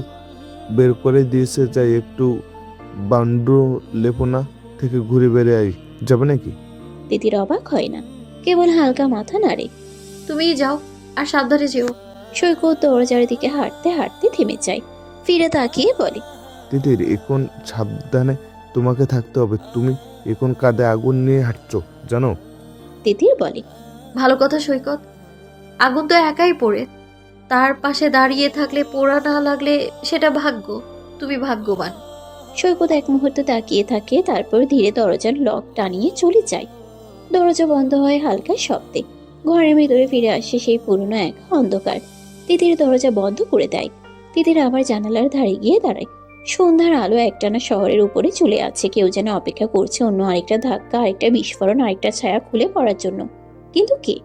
বের করে দিয়েছে, যাই একটু বান্ডু লেপোনা থেকে ঘুরে বেড়ে আই। যাবে নাকি? তিতির অবাক হয় না, কেবল হালকা মাথা নাড়ে। তুমিই যাও, আর সাবধানে যেও। সৈকত দরজার দিকে হাঁটতে হাঁটতে থেমে যায়, ফিরে তাকিয়ে বলে, তিতির, এখন সাবধানে তোমাকে থাকতে হবে। তুমি এখন কাঁধে আগুন নিয়ে হাঁটছো, জানো? তিতির বলে, ভালো কথা সৈকত, আগুন তো একাই পড়ে। তার পাশে দাঁড়িয়ে থাকলে পোড়া না লাগলে সেটা ভাগ্য। তুমি ভাগ্যবান। সৈকত এক মুহূর্তে তাকিয়ে থাকে, তারপর ধীরে দরজার লক টানিয়ে চলে যায়। দরজা বন্ধ হয় হালকা শব্দে। ঘরের ভিতরে ফিরে আসে সেই পুরনো এক অন্ধকার। তিতির দরজা বন্ধ করে দেয়। তিতির আবার জানালার ধারে গিয়ে দাঁড়ায়। সন্ধ্যার আলো একটানা শহরের উপরে চলে আছে। কেউ যেন অপেক্ষা করছে অন্য আরেকটা ধাক্কা, আরেকটা বিস্ফোরণ, আরেকটা ছায়া খুলে পড়ার জন্য। কিন্তু কে?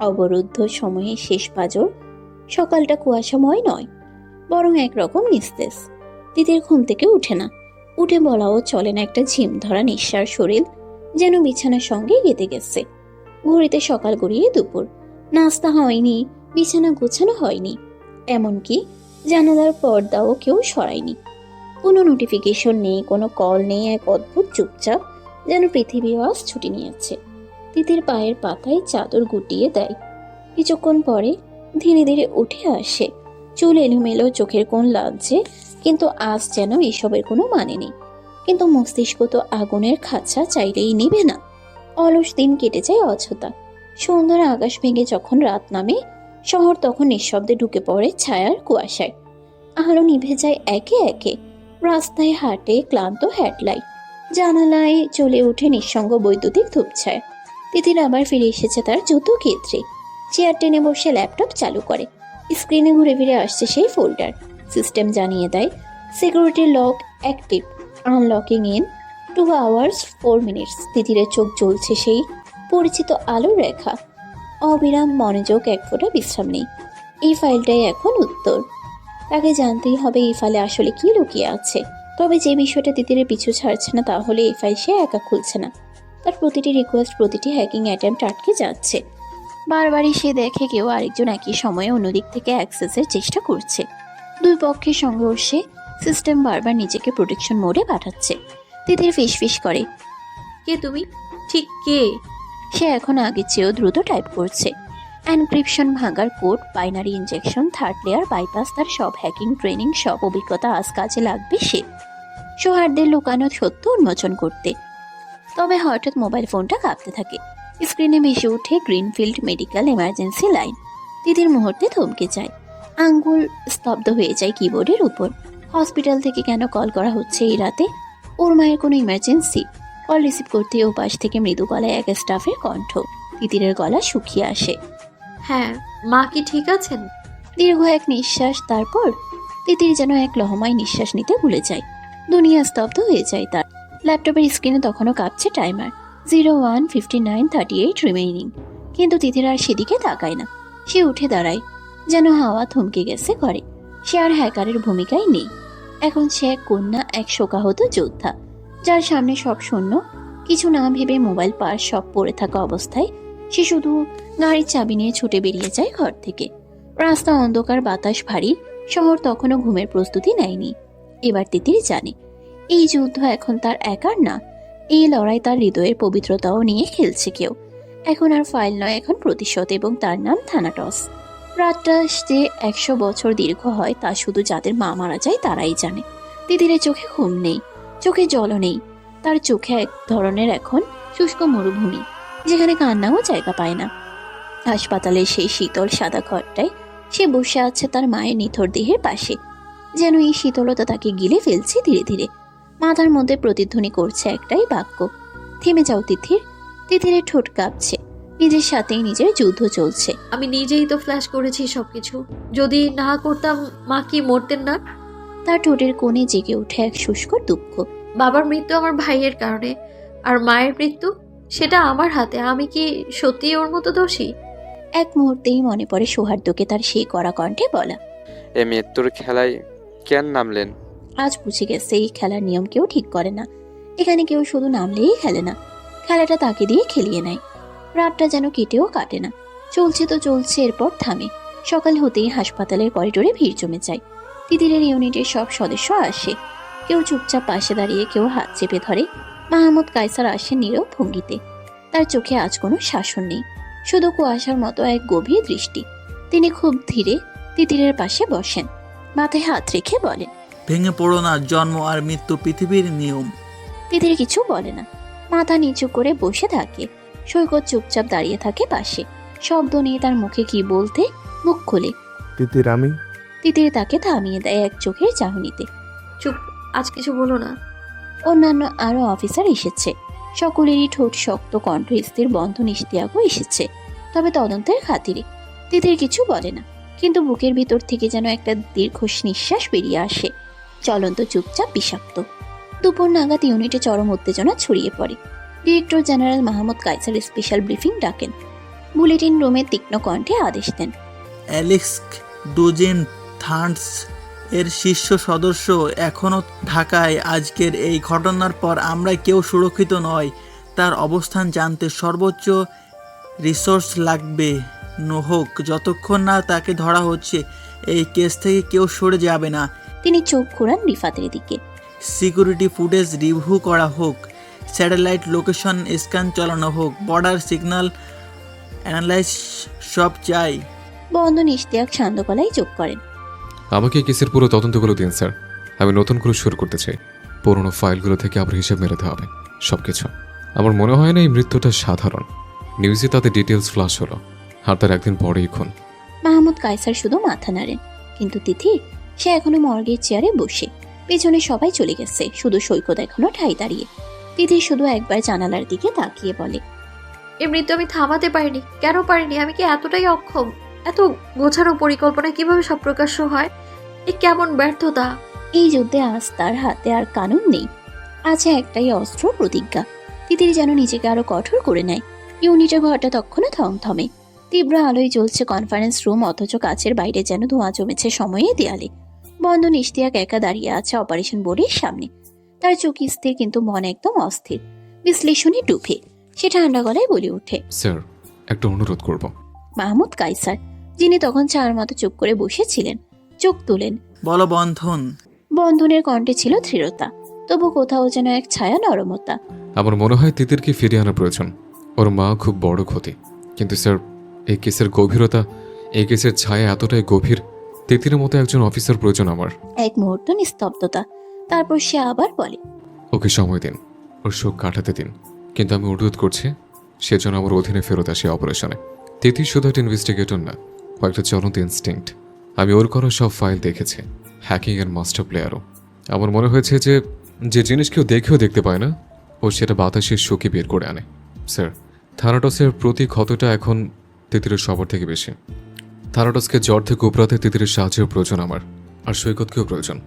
অবরুদ্ধ সময়ে শেষ পাজর। সকালটা কুয়াশাময় নয়, বরং একরকম নিস্তেজ। তিতির ঘুম থেকে উঠে না। উঠে বলাও চলে না, একটা ঝিম ধরা নিঃশ্বাস শরীর যেন বিছানার সঙ্গে গেঁথে গেছে। ঘড়িতে সকাল গড়িয়ে দুপুর। নাস্তা হয়নি, বিছানা গোছানো হয়নি, এমনকি জানালার পর্দাও কেউ সরায়নি। কোনো নোটিফিকেশন নেই, কোনো কল নেই। এক অদ্ভুত চুপচাপ, যেন পৃথিবী আজ ছুটি নিয়েছে। তিতির পায়ের পাতায় চাদর গুটিয়ে দেয়। কিছুক্ষণ পরে ধীরে ধীরে উঠে আসে। চুল এলোমেলো, চোখের কোণ লালচে, কিন্তু আজ যেন এসবের কোনো মানে নেই। কিন্তু মস্তিষ্ক তো আগুনের খাঁচা, চাইলেই নিবে না। অলস দিন কেটে যায় অযথা। সন্ধ্যার আকাশ ভেঙে যখন রাত নামে, শহর তখন নিঃশব্দে ঢুকে পড়ে ছায়ার কুয়াশায়। আলো নিভে যায় একে একে। রাস্তায় হাঁটে ক্লান্ত হেডলাইট, জানালায় চলে ওঠে নিঃসঙ্গ বৈদ্যুতিক ধূপছায়া। তিতির আবার ফিরে এসেছে তার যুদ্ধ ক্ষেত্রে। চেয়ার টেনে বসে ল্যাপটপ চালু করে। স্ক্রিনে ঘুরে ফিরে আসছে সেই ফোল্ডার। সিস্টেম জানিয়ে দেয় security lock active, unlocking in 2 hours 4 minutes। তিতিরের চোখ জ্বলছে সেই পরিচিত আলোর রেখা। অবিরাম মনোযোগ, এক ফোঁটা বিশ্রাম নেই। এই ফাইলটাই এখন উত্তর। তাকে জানতেই হবে এই ফাইলে আসলে কি লুকিয়ে আছে। তবে যে বিষয়টা তিতিরের পিছু ছাড়ছে না, তাহলে এই ফাইল সে একা খুলছে না। তার প্রতিটি রিকোয়েস্ট, প্রতিটি হ্যাকিং অ্যাটেম্প্ট আটকে যাচ্ছে। বারবারই সে দেখে কেউ আরেকজন একই সময়ে অন্যদিক থেকে অ্যাক্সেসের চেষ্টা করছে। দুই পক্ষের সংঘর্ষে সিস্টেম বারবার নিজেকে প্রোটেকশন মোডে পাঠাচ্ছে। তিতির ফিসফিস করে, কে তুমি? ঠিক কে? সে এখন আগের চেয়েও দ্রুত টাইপ করছে। এনক্রিপশন ভাঙার code, binary injection, third layer bypass, তার সব হ্যাকিং ট্রেনিং, সব অভিজ্ঞতা আজ কাজে লাগবে সে সৌহার্দ্যের লুকানো সত্য উন্মোচন করতে। তবে হঠাৎ মোবাইল ফোনটা কাঁপতে থাকে। স্ক্রিনে ভেসে ওঠে গ্রিনফিল্ড মেডিকেল এমার্জেন্সি লাইন। তিতির মুহূর্তে থমকে যায়। আঙ্গুল স্তব্ধ হয়ে যায় কিবোর্ডের উপর। হসপিটাল থেকে কেন কল করা হচ্ছে এই রাতে? ওর মায়ের কোনো ইমার্জেন্সি? কল রিসিভ করতে ও পাশ থেকে মৃদু গলায় এক স্টাফের কণ্ঠ। তিতিরের গলা শুকিয়ে আসে। হ্যাঁ, মা কি ঠিক আছেন? দীর্ঘ এক নিঃশ্বাস, তারপর তিতির যেন এক লহমায় নিঃশ্বাস নিতে ভুলে যায়। দুনিয়া স্তব্ধ হয়ে যায় তার। ল্যাপটপের স্ক্রিনে তখনও কাঁপছে টাইমার, 01:59:38 রিমেইনিং। কিন্তু তিতির আর সেদিকে তাকায় না। সে উঠে দাঁড়ায়, যেন হাওয়া থমকে গেছে ঘরে। সে আর হ্যাকারের ভূমিকায় নেই। এখন সে এক কন্যা, এক শোকাহত যোদ্ধা, যার সামনে সব শূন্য। কিছু না ভেবে মোবাইল পার্স সব পড়ে থাকা অবস্থায় সে শুধু গাড়ির চাবি নিয়ে ছুটে বেরিয়ে যায় ঘর থেকে। রাস্তা অন্ধকার, বাতাস ভারী। শহর তখনও ঘুমের প্রস্তুতি নেয়নি। এবার তিতির জানে এই যুদ্ধ এখন তার একার না। এই লড়াই তার হৃদয়ের পবিত্রতাও নিয়ে খেলছে কেউ। এখন আর ফাইল নয়, এখন প্রতিশোধ, এবং তার নাম থানাটস। রাতটা যে 100 বছর দীর্ঘ হয় তা শুধু যাদের মা মারা যায় তারাই জানে। তিতিরের চোখে ঘুম নেই, চোখে জলও নেই। তার চোখে এক ধরনের এখন শুষ্ক মরুভূমি, যেখানে কান্নাও জায়গা পায় না। হাসপাতালের সেই শীতল সাদা ঘরটায় সে বসে আছে তার মায়ের নিথর দেহের পাশে। যেন এই শীতলতা তাকে গিলে ফেলছে ধীরে ধীরে। মাথার মধ্যে প্রতিধ্বনি করছে একটাই বাক্য, থেমে যাও তিতির। তিতিরের ঠোঁট কাঁপছে। নিজের সাথেই নিজের যুদ্ধ চলছে। আমি নিজেই তো ফ্ল্যাশ করেছি সবকিছু। যদি না করতাম মা কি মরতেন না? তার ঠোঁটের কোণে জেগে ওঠে এক শুষ্ক দুঃখ। বাবার মৃত্যু আমার ভাইয়ের কারণে, আর মায়ের মৃত্যু সেটা আমার হাতে। আমি কি সত্যি ওর মতো দোষী? এক মুহূর্তেই মনে পড়ে সৌহার্দ্যকে তার সেই কড়া কণ্ঠে বলা, এ মৃত্যুর খেলায় কেন নামলেন? আজ বুঝে গেছে এই খেলার নিয়ম কেউ ঠিক করে না। এখানে কেউ শুধু নামলেই খেলে না, খেলাটা তাকে দিয়ে খেলিয়ে নেয়। রাতটা যেন কেটেও কাটে না, চলছে তো চলছে, এরপর থামে। সকাল হতেই হাসপাতালের করিডোরে ভিড় জমে যায়। তিতিরের ইউনিটের সব সদস্য আসে। কেউ চুপচাপ পাশে দাঁড়িয়ে, কেউ হাত চেপে ধরে। মাহমুদ কায়সার আসেন নীরব ভঙ্গিতে। তার চোখে আজ কোনো শাসন নেই, শুধু কুয়াশার মতো এক গভীর দৃষ্টি। তিনি খুব ধীরে তিতিরের পাশে বসেন, মাথায় হাত রেখে বলেন, ভেঙে পড়ো না, জন্ম আর মৃত্যু পৃথিবীর নিয়ম। তিতির কিছু বলে না, মাথা নিচু করে বসে থাকে। সৈকত চুপচাপ দাঁড়িয়ে থাকে পাশে। শব্দ নেই তার মুখে, কি বলতে মুখ খোলে। তিতির আমি তিতির তাকে থামিয়ে দেয় এক চোখের চাহনিতে। চুপ, আজ কিছু বলো না। অন্যান্য আরো অফিসার এসেছে, সকলেরই ঠোঁট শক্ত, কণ্ঠ স্থির, বন্ধন ইশতিয়াকও এসেছে, তবে তদন্তের খাতিরে। তিতির কিছু বলে না, কিন্তু বুকের ভিতর থেকে যেন একটা দীর্ঘ নিঃশ্বাস বেরিয়ে আসে, চলন্ত চুপচাপ বিষাক্ত। দুপুর নাগাদ ইউনিটে চরম উত্তেজনা ছড়িয়ে পড়ে। Director general Mahmud Kaisar special briefing ডাকেন। বুলেটিন রুমে তীক্ষ্ণ কণ্ঠে আদেশ দেন। অ্যালেক্স ডোজেন থান্ডস এর শীর্ষ সদস্য এখনও ঢাকায়। আজকের এই ঘটনার পর আমরা কেউ সুরক্ষিত নয়। তার অবস্থান জানতে সর্বোচ্চ রিসোর্স লাগবে হোক। যতক্ষণ না তাকে ধরা হচ্ছে, এই কেস থেকে কেউ সরে যাবে না। তিনি চোখ ঘোরান রিফাতের দিকে। সিকিউরিটি ফুটেজ রিভিউ করা হোক, স্যাটেলাইট লোকেশন স্ক্যান চালানো হোক, বর্ডার সিগন্যাল অ্যানালাইজ সব চাই। বন্ধন ইশতিয়াক শান্ত গলায় যোগ করেন। আমাকে এই কেসের পুরো তদন্তগুলো দিন স্যার। আমি নতুন করে শুরু করতে চাই। পুরোনো ফাইলগুলো থেকে আবার হিসেব মেলাতে হবে সবকিছু। আমার মনে হয় না এই মৃত্যুটা সাধারণ। নিউজে তাতে ডিটেলস ফ্লাশ হলো, আর তার একদিন পরেই খুন। মাহমুদ কায়সার শুধু মাথা নাড়েন, কিন্তু তিথির, সে এখনো মর্গের চেয়ারে বসে। পেছনে সবাই চলে গেছে, শুধু সৈকত এখনো ঠাই দাঁড়িয়ে। তিথির শুধু একবার জানালার দিকে তাকিয়ে বলে, এই মৃত্যু আমি থামাতে পারিনি। কেন পারিনি? আমি কি এতটাই অক্ষম? এত গোছানো পরিকল্পনা কিভাবে সব প্রকাশ্য হয়? এ কেমন ব্যর্থতা! এই যুদ্ধে আজ তার হাতে আর কানুন নেই, আছে একটাই অস্ত্র, প্রতিজ্ঞা। তিতির যেন নিজেকে আরো কঠোর করে নেয়। ইউনিটের ঘরটা তখনও থমথমে। তীব্র আলোয় জ্বলছে কনফারেন্স রুম, অথচ কাছের বাইরে যেন ধোঁয়া জমেছে সময়ে দেয়ালে। বন্ধন ইশতিয়াক একা দাঁড়িয়ে আছে অপারেশন বোর্ডের সামনে। তার চোখ স্থির, কিন্তু মন একদম অস্থির, বিশ্লেষণে ডুবে। সে ঠান্ডা গলায় বলে ওঠে, স্যার, একটা অনুরোধ করব। মাহমুদ কায়সার, যিনি তখন চার মতো চুপ করে বসেছিলেন, চোখ তুলেন। বলো বন্ধন। বন্ধনের কণ্ঠে ছিল দৃঢ়তা, তবু কোথাও যেন এক ছায়া নরমতা। আমার মনে হয় তিতিরকে ফিরিয়ে আনা প্রয়োজন। ওর মা খুব বড় ক্ষতি, কিন্তু স্যার এই কেসের গভীরতা, এই কেসের ছায়া এতটাই গভীর, তিতিরের মতো একজন অফিসার প্রয়োজন আমার। এক মুহূর্ত নিস্তব্ধতা, তারপর সে আবার বলে, ওকে সময় দিন, ওর শোক কাটাতে দিন। কিন্তু আমি অনুরোধ করছি, সেজন্য আমার অধীনে ফেরত আসে অপারেশনে। তিতির শুধু একটা ইনভেস্টিগেটর না, ও একটা চলন্ত ইনস্টিংক্ট। আমি ওর করা সব ফাইল দেখেছি, হ্যাকিং এর মাস্টার প্লেয়ারও। আমার মনে হয়েছে যে যে জিনিস কেউ দেখেও দেখতে পায় না, ও সেটা বাতাসের শোকে বের করে আনে। স্যার, থানাটসের প্রতি ক্ষতটা এখন তিতিরের সবার থেকে বেশি। থানাটসকে জ্বর থেকে উপরাতে তিতিরের সাহায্যের প্রয়োজন আমার, আর সৈকতকেও প্রয়োজন।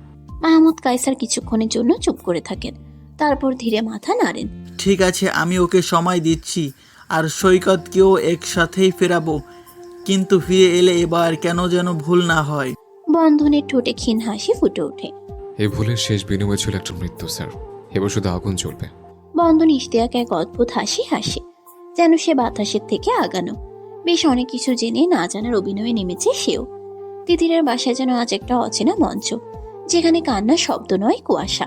মাহমুদ কায়সার কিছুক্ষণের জন্য চুপ করে থাকেন, তারপর ধীরে মাথা নাড়েন। ঠিক আছে, আমি ওকে সময় দিচ্ছি, আর সৈকতকেও একসাথেই ফেরাবো। কিন্তু ফিরে এলে এবার কেন যেন ভুল না হয়। বন্ধনের ঠোঁটে ক্ষীণ হাসি ফুটে ওঠে। এই ভুলের শেষ বিনিময় ছিল একটা মৃত্যু স্যার, এবার শুধু আগুন জ্বলবে। বন্ধন ইশতিয়াক এক অদ্ভুত হাসি হাসে, যেন সে বাতাসের থেকে আগানো। বেশ অনেক কিছু জেনে না জানার অভিনয়ে নেমেছে সেও। তিতিরের বাসায় যেন আজ একটা অচেনা মঞ্চ, যেখানে কান্না শব্দ নয়, কুয়াশা।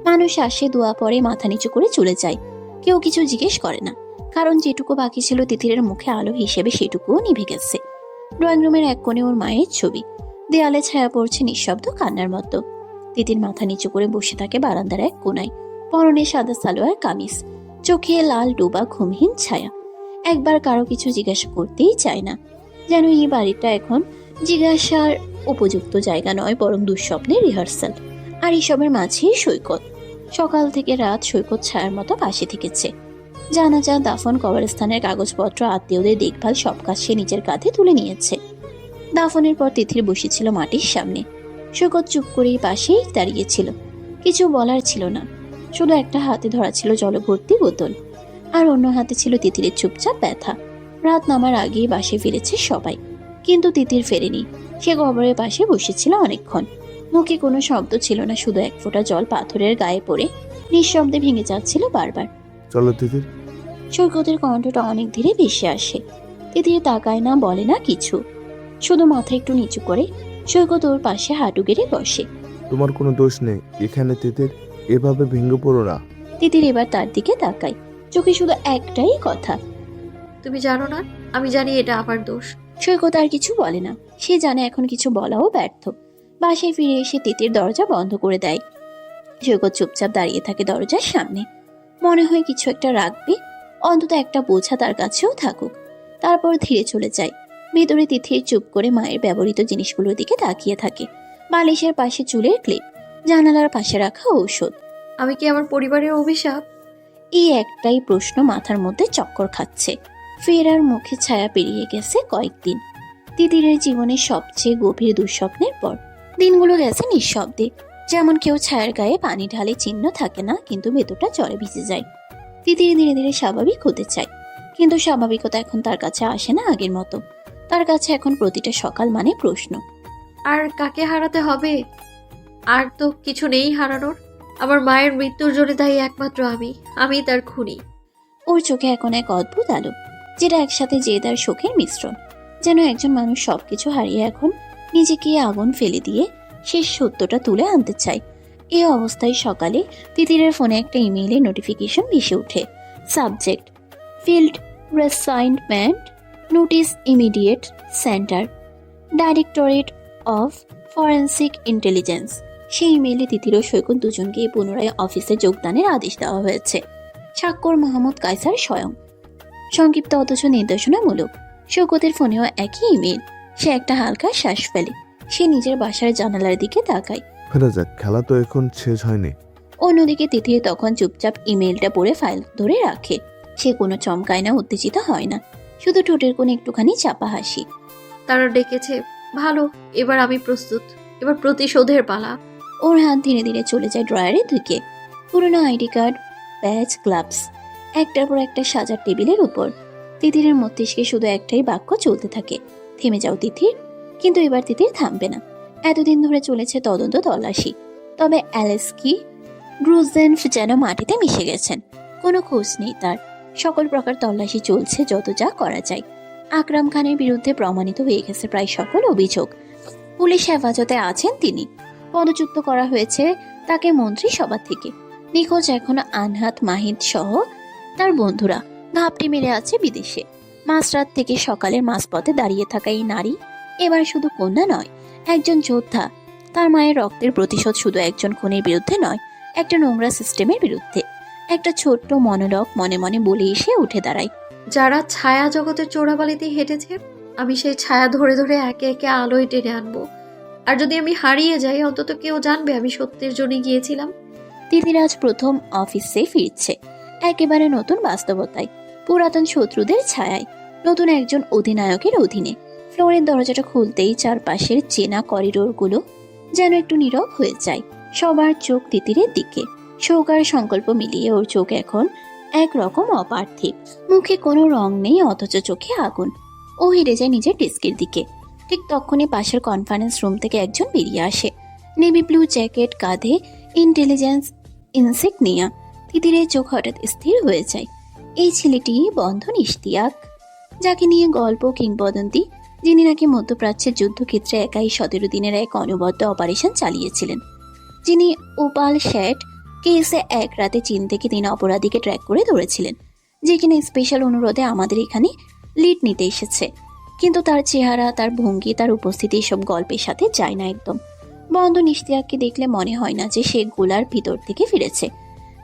মানুষ আসে, দোয়া পরে, মাথা নিচু করে চলে যায়। কেউ কিছু জিজ্ঞেস করে না, কারণ যেটুকু বাকি ছিল তিতিরের মুখে আলো হিসেবে সেটুকুও নিভে গেছে। ড্রয়িং রুমের এক কোণে ওর মায়ের ছবি, দেয়ালে ছায়া পড়ছে নিঃশব্দ কান্নার মতো। তিতির মাথা নিচু করে বসে থাকে বারান্দার এক কোনায়, পরনে সাদা সালোয়ার কামিজ, চোখে লাল ডোবা ঘুমহীন ছায়া। একবার কারো কিছু জিজ্ঞাসা করতেই চায় না, যেন এই বাড়িটা এখন জিজ্ঞাসার উপযুক্ত জায়গা নয়, বরং দুঃস্বপ্নের রিহার্সাল। আর এসবের মাঝেই সৈকত। সকাল থেকে রাত সৈকত ছায়ার মতো পাশে থেকেছে। জানাজা, দাফন, কবরস্থানের কাগজপত্র, আত্মীয়দের দেখভাল, সব কাজ সে নিজের কাঁধে তুলে নিয়েছে। দাফনের পর তিথির বসেছিল মাটির সামনে। সৈকত চুপ করেই পাশেই দাঁড়িয়েছিল, কিছু বলার ছিল না। শুধু একটা হাতে ধরা ছিল জলভর্তি বোতল, আর অন্য হাতে ছিল তিতিরের চুপচাপ ব্যথা। রাত নামার আগেই বাসে ফিরেছে সবাই, কিন্তু তিতির ফেরেনি। সে কবরের পাশে বসেছিল অনেকক্ষণ। মুখে কোনো শব্দ ছিল না, শুধু এক ফোঁটা জল পাথরের গায়ে পড়ে নিঃশব্দে ভেঙে যাচ্ছিল বারবার। চলো তিতির। সৈকতের কণ্ঠটা অনেক ধীরে ভেসে আসে। তিতির তাকায় না, বলে না কিছু, শুধু মাথা একটু নিচু করে সৈকত ওর পাশে হাঁটু গেড়ে বসে। তোমার কোনো দোষ নেই এখানে তিতির, এভাবে ভেঙে পড়ো না। তিতির এবার তার দিকে তাকায়, চোখে শুধু একটাই কথা, তুমি জানো না, আমি জানি এটা আমার দোষ। সৈকত আর কিছু বলে না, সে জানে এখন কিছু বলাও ব্যর্থ। বাসায় ফিরে এসে তিতির দরজা বন্ধ করে দেয়। সৈকত চুপচাপ দাঁড়িয়ে থাকে দরজার সামনে, মনে হয় কিছু একটা রাখবে, অন্তত একটা বোঝা তার কাছেও থাকুক। তারপর ধীরে চলে যায়। ভেতরে তিথির চুপ করে মায়ের ব্যবহৃত জিনিসগুলোর দিকে তাকিয়ে থাকে। বালিশের পাশে চুলের ক্লিপ, জানালার পাশে রাখা ঔষধ। আমি কি আমার পরিবারের অভিশাপ? এই একটাই প্রশ্ন মাথার মধ্যে চক্কর খাচ্ছে। ফেরার মুখে ছায়া পেরিয়ে গেছে কয়েকদিন। তিতিরের জীবনের সবচেয়ে গভীর দুঃস্বপ্নের পর দিনগুলো গেছে নিঃশব্দে, যেমন কেউ ছায়ার গায়ে পানি ঢালে চিহ্ন থাকে না, কিন্তু ভেতরটা জলে ভিজে যায়। তিতির ধীরে ধীরে স্বাভাবিক হতে চায়, কিন্তু স্বাভাবিকতা এখন তার কাছে আসে না আগের মতো। তার কাছে এখন প্রতিটা সকাল মানে প্রশ্ন। আর কাকে হারাতে হবে? আর তো কিছু নেই হারানোর। আমার মায়ের মৃত্যুর জন্য দায়ী একমাত্র আমি তার খুনি। ওর চোখে এখন এক অদ্ভুত আলো, যেটা একসাথে জেদ আর শোকের মিশ্রণ। যেন একজন মানুষ সবকিছু হারিয়ে এখন নিজেকে আগুন ফেলে দিয়ে শেষ সত্যটা তুলে আনতে চায়। এই অবস্থায় সকালে তিতিরের ফোনে একটা ইমেইলের নোটিফিকেশন ভেসে ওঠে। Subject: field reassignment notice, immediate centre, directorate of forensic intelligence. সেই ইমেইলে তিতির ও সৈকত দুজনকেই পুনরায় অফিসে যোগদানের আদেশ দেওয়া হয়েছে। স্বাক্ষর মোহাম্মদ কায়সার স্বয়ং। সংক্ষিপ্ত অথচ নির্দেশনামূলক। সৈকতের ফোনেও একই ইমেল। সে একটা হালকা শ্বাস ফেলে। সে নিজের বাসার জানালার দিকে তাকায়। ফেরা যাক, খেলা তো এখন শেষ হয়নি। অন্যদিকে তিতির তখন চুপচাপ ইমেলটা পড়ে ফাইল ধরে রাখে। সে কোনো চমকায় না, উত্তেজিত হয় না, শুধু ঠোঁটের কোণে একটুখানি চাপা হাসি। তারা ডেকেছে, ভালো, এবার আমি প্রস্তুত। এবার প্রতিশোধের পালা। ওর হাত ধীরে ধীরে চলে যায় ড্রয়ারের দিকে। পুরনো আইডি কার্ড, ব্যাজ, গ্লাভস একটার পর একটা সাজার টেবিলের উপর। তিতিরের মস্তিষ্কে শুধু একটাই বাক্য চলতে থাকে, থেমে যাও তিতির। কিন্তু এবার তিতির থামবে না। এতদিন ধরে চলেছে তদন্ত, তল্লাশি, তবে অ্যালেস্কি গ্রুজেনফ যেন মাটিতে মিশে গেছেন। কোনো খোঁজ নেই তার। সকল প্রকার তল্লাশি চলছে, যত যা করা যায়। আকরাম খানের বিরুদ্ধে প্রমাণিত হয়ে গেছে প্রায় সকল অভিযোগ। পুলিশ হেফাজতে আছেন তিনি। পদচ্যুত করা হয়েছে তাকে মন্ত্রিসভা থেকে। নিখোঁজ এখনো আনহাত, মাহিদ সহ তার বন্ধুরা ঘাপটি মেরে আছে বিদেশে। মাঝরাত থেকে সকালের মাঝপথে দাঁড়িয়ে থাকা এই নারী এবার শুধু কন্যা নয়, একজন যোদ্ধা। তার মায়ের রক্তের প্রতিশোধ শুধু একজন খুনের বিরুদ্ধে নয়, একটা নোংরা সিস্টেমের বিরুদ্ধে। একটা ছোট্ট মনোলগ মনে মনে বলে এসে উঠে দাঁড়ায়। যারা ছায়া জগতের চোরাবালিতে হেঁটেছে, আমি সেই ছায়া ধরে ধরে একে একে আলোয় টেনে আনবো। আর যদি আমি হারিয়ে যাই, অন্তত কেউ জানবে আমি সত্যের জন্য গিয়েছিলাম। তিতির আজ প্রথম অফিসে ফিরছে, একেবারে নতুন বাস্তবতায়, পুরাতন শত্রুদের ছায়ায়, নতুন একজন অধিনায়কের অধীনে। ফ্লোরের দরজাটা খুলতেই চারপাশের চেনা করিডোরগুলো যেন একটু নীরব হয়ে যায়। সবার চোখ তিতিরের দিকে। শোকার সংকল্প মিলিয়ে ওর চোখ এখন একরকম অপার্থিব। মুখে কোনো রং নেই, অথচ চোখে আগুন। ও হেরে যায় নিজের ডেস্কের দিকে। ঠিক তখনই পাশের কনফারেন্স রুম থেকে একজন বেরিয়ে আসে। নেভি ব্লু জ্যাকেট, কাঁধে ইন্টেলিজেন্স ইনসিগনিয়া। তিতিরের চোখ হঠাৎ স্থির হয়ে যায়। এই ছেলেটি বন্ধন ইশতিয়াক, যাকে নিয়ে গল্প, কিংবদন্তি, যিনি নাকি মধ্যপ্রাচ্যের যুদ্ধক্ষেত্রে একাই 17 দিনের এক অনবদ্য অপারেশন চালিয়েছিলেন, যিনি ওপাল শ্যাট কেসে এক রাতে চীন থেকে 3 অপরাধীকে ট্র্যাক করে ধরেছিলেন, যে কিনা স্পেশাল অনুরোধে আমাদের এখানে লিড নিতে এসেছে। কিন্তু তার চেহারা, তার ভঙ্গি, তার উপস্থিতি এসব গল্পের সাথে যায় না একদম। বন্ধন ইশতিয়াককে দেখলে মনে হয় না যে সে গোলার ভিতর থেকে ফিরেছে।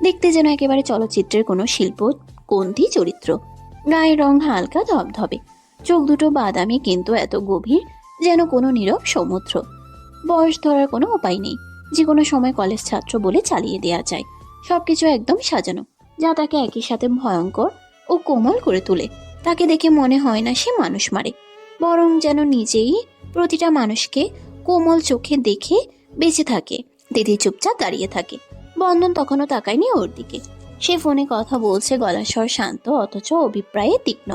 দেখতে যেন একেবারে চলচ্চিত্রের কোনো শিল্পকন্থী চরিত্র। গায়ের রং হালকা ধবধবে, চোখ দুটো বাদামি কিন্তু এত গভীর যেন কোনো নীরব সমুদ্র। বয়স ধরার কোনো উপায় নেই, যে কোনো সময় কলেজ ছাত্র বলে চালিয়ে দেওয়া যায়। সবকিছু একদম সাজানো, যা তাকে একই সাথে ভয়ঙ্কর ও কোমল করে তোলে। তাকে দেখে মনে হয় না সে মানুষ মারে, বরং যেন নিজেই প্রতিটা মানুষকে কোমল চোখে দেখে বেঁচে থাকে। দিদি চুপচাপ দাঁড়িয়ে থাকে। বন্ধন তখনও তাকায়নি ওর দিকে। সে ফোনে কথা বলছে, গলার স্বর শান্ত অথচ অভিপ্রায়ে তীক্ষ্ণ।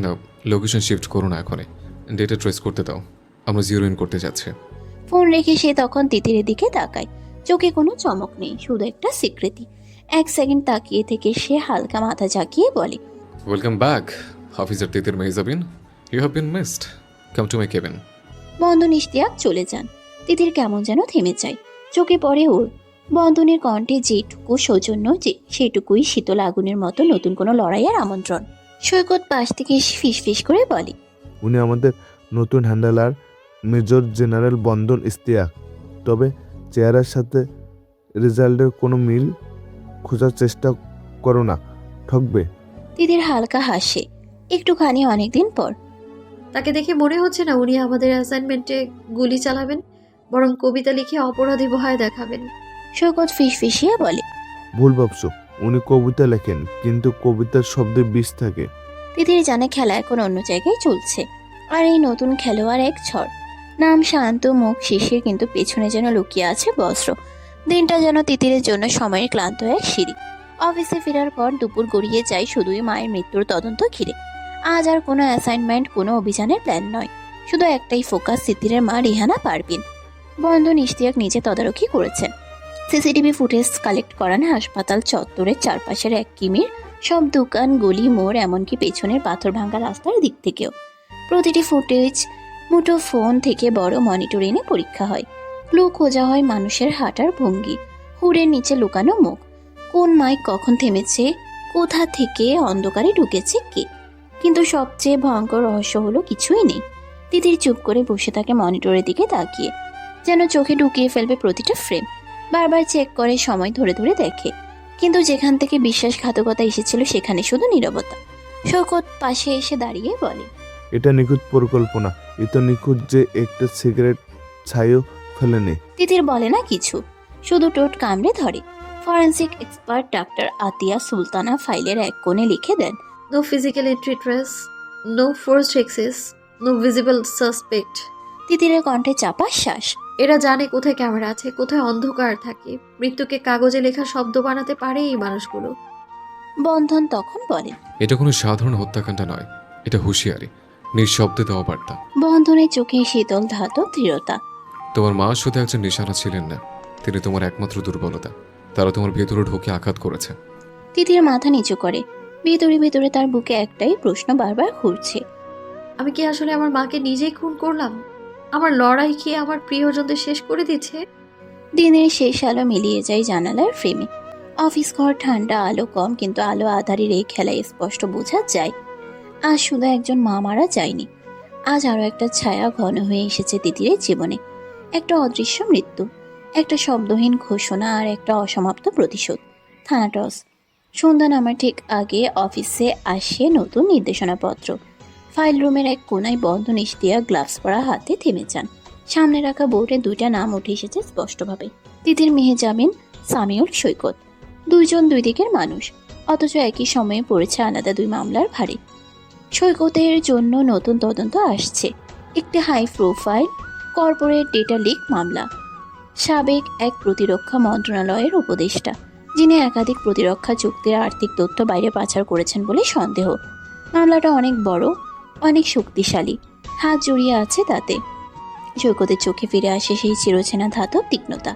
না, লোকেশন শিফট করো না এখনই। ডেটা ট্রেস করতে দাও, আমরা জিরো ইন করতে যাচ্ছি। ফোন রেখে সে তখন তিতিরের দিকে তাকায়। চোখে কোনো চমক নেই, শুধু একটা স্বীকৃতি। 1 সেকেন্ড তাকিয়ে থেকে সে হালকা মাথা ঝাঁকিয়ে বলে, welcome back officer Titir Mehjabin, you have been missed, come to my cabin. Bandhan Ishtiaq চলে যান। তিতির কেমন যেন থেমে যায়। চোখে পড়ে ওর। বন্ধনের কণ্ঠে যেটুকু সৌজন্য, সেটুকুই শীতল আগুনের মতো নতুন কোনো লড়াইয়ের আমন্ত্রণ। সৈকত পাশ থেকে এসে ফিসফিস করে বলে, উনি আমাদের নতুন হ্যান্ডেলার, মেজর জেনারেল বন্ধন ইশতিয়াক। তবে চেহারার সাথে রেজাল্টের কোনো মিল খোঁজার চেষ্টা করো না, ঠকবে। তিতির হালকা হাসে, একটুখানি, অনেকদিন পর। তাকে দেখে মনে হচ্ছে না উনি আমাদের অ্যাসাইনমেন্টে গুলি চালাবেন, বরং কবিতা লিখে অপরাধী ভয় দেখাবেন। সৈকত ফিসফিসিয়ে বলে। ভুল ভাবছো, উনি কবিতা লেখেন কিন্তু কবিতার শব্দে বিষ থাকে। তিতির জানে খেলা এখন অন্য জায়গায় চলছে, আর এই নতুন খেলোয়াড় এক ঝড়। নাম শান্ত, মুখ শিশির, কিন্তু পেছনে যেন লুকিয়ে আছে বস্ত্র। দিনটা যেন তিতিরের জন্য সময়ের ক্লান্ত এক সিঁড়ি। অফিসে ফেরার পর দুপুর গড়িয়ে যায় শুধুই মায়ের মৃত্যুর তদন্ত ঘিরে। আজ আর কোনো অ্যাসাইনমেন্ট, কোনো অভিযানের প্ল্যান নয়, শুধু একটাই ফোকাস, তিতিরের মা রিহানা পারভিন। বন্ধন ইশতিয়াক নিজে তদারকি করেছেন। সিসিটিভি ফুটেজ কালেক্ট করান হাসপাতাল চত্বরের চারপাশের 1 কিমির সব দোকান, গলি, মোড়, এমনকি পেছনের পাথর ভাঙা রাস্তার দিক থেকেও। প্রতিটি ফুটেজ মুঠো ফোন থেকে বড় মনিটর এনে পরীক্ষা হয়। ক্লু খোঁজা হয় মানুষের হাঁটার ভঙ্গি, হুড়ের নিচে লুকানো মুখ, কোন মাইক কখন থেমেছে, কোথা থেকে অন্ধকারে ঢুকেছে কে। কিন্তু সবচেয়ে ভয়ঙ্কর রহস্য হলো কিছুই নেই। তিতির চুপ করে বসে থাকে মনিটরের দিকে তাকিয়ে, যেন চোখে ঢুকিয়ে ফেলবে প্রতিটা ফ্রেম। বারবার চেক করে, সময় ধরে ধরে দেখে, কিন্তু যেখান থেকে বিশ্বাসঘাতকতা এসেছিল সেখানে শুধু নীরবতা। শৌকত পাশে এসে দাঁড়িয়ে বলে, এটা নিখুঁত পরিকল্পনা, এত নিখুঁত যে একটা সিগারেট ছাইও ফেলেনি। তিতির বলে না কিছু, শুধু টোট কামড়ে ধরে। Forensic expert doctor Atiya Sultana ফাইলের এক কোণে লিখে দেন, no physical entry trace, no forced access, no visible suspect. তিতিরের কণ্ঠে চাপা শ্বাস। এরা জানে কোথায় ক্যামেরা আছে, কোথায় অন্ধকার থাকে। মৃত্যুকে কাগজে লেখা শব্দ বানাতে পারে এই মানুষগুলো। বন্ধন তখন বলেন, এটা কোনো সাধারণ হত্যাকাণ্ড নয়, এটা হুঁশিয়ারি, নিঃশব্দে দেওয়া বার্তা। বন্ধনের চোখে শীতল ধাতব দৃঢ়তা। তোমার মা শুধু একজন নিশানা ছিলেন না, তিনি তোমার একমাত্র দুর্বলতা। তারা তোমার ভেতরে ঢুকে আঘাত করেছে। তিতির মাথা নিচু করে। ভেতরে ভেতরে তার বুকে একটাই প্রশ্ন বারবার ঘুরছে, আমি কি আসলে আমার মাকে নিজেই খুন করলাম? আমার লড়াই কি আমার প্রিয়জনদের শেষ করে দিচ্ছে? দিনের শেষ আলো মিলিয়ে যায় জানালার ফ্রেমে। অফিস ঘর ঠান্ডা, আলো কম, কিন্তু আলো আধারের এই খেলায় স্পষ্ট বোঝা যায় আজ শুধু একজন মা মারা যায়নি, আজ আরো একটা ছায়া ঘন হয়ে এসেছে তিতিরের জীবনে। একটা অদৃশ্য মৃত্যু, একটা শব্দহীন ঘোষণা, আর একটা অসমাপ্ত প্রতিশোধ। থানাটস। সন্ধ্যা নামার ঠিক আগে অফিসে আসে নতুন নির্দেশনাপত্র। ফাইল রুমের এক কোনায় বন্ধন ইশতিয়াক গ্লাভস পরা হাতে থেমে যান। সামনে রাখা বোর্ডে 2টা নাম উঠে এসেছে স্পষ্টভাবে, তিতির মেহেজাবিন, সামিউল সৈকত। দুইজন দুই দিকের মানুষ, অথচ একই সময়ে পড়েছে আলাদা 2 মামলার ভারে। সৈকতের জন্য নতুন তদন্ত আসছে, একটি high profile corporate data leak মামলা। সাবেক এক প্রতিরক্ষা মন্ত্রণালয়ের উপদেষ্টা, যিনি একাধিক প্রতিরক্ষা চুক্তির আর্থিক তথ্য বাইরে পাচার করেছেন বলে সন্দেহ। মামলাটা অনেক বড়, অনেক শক্তিশালী, হাত জড়িয়ে আছে তাতে। সৈকতের চোখে ফিরে আসে সেই চিরচেনা ধাতব তীক্ষ্ণতা,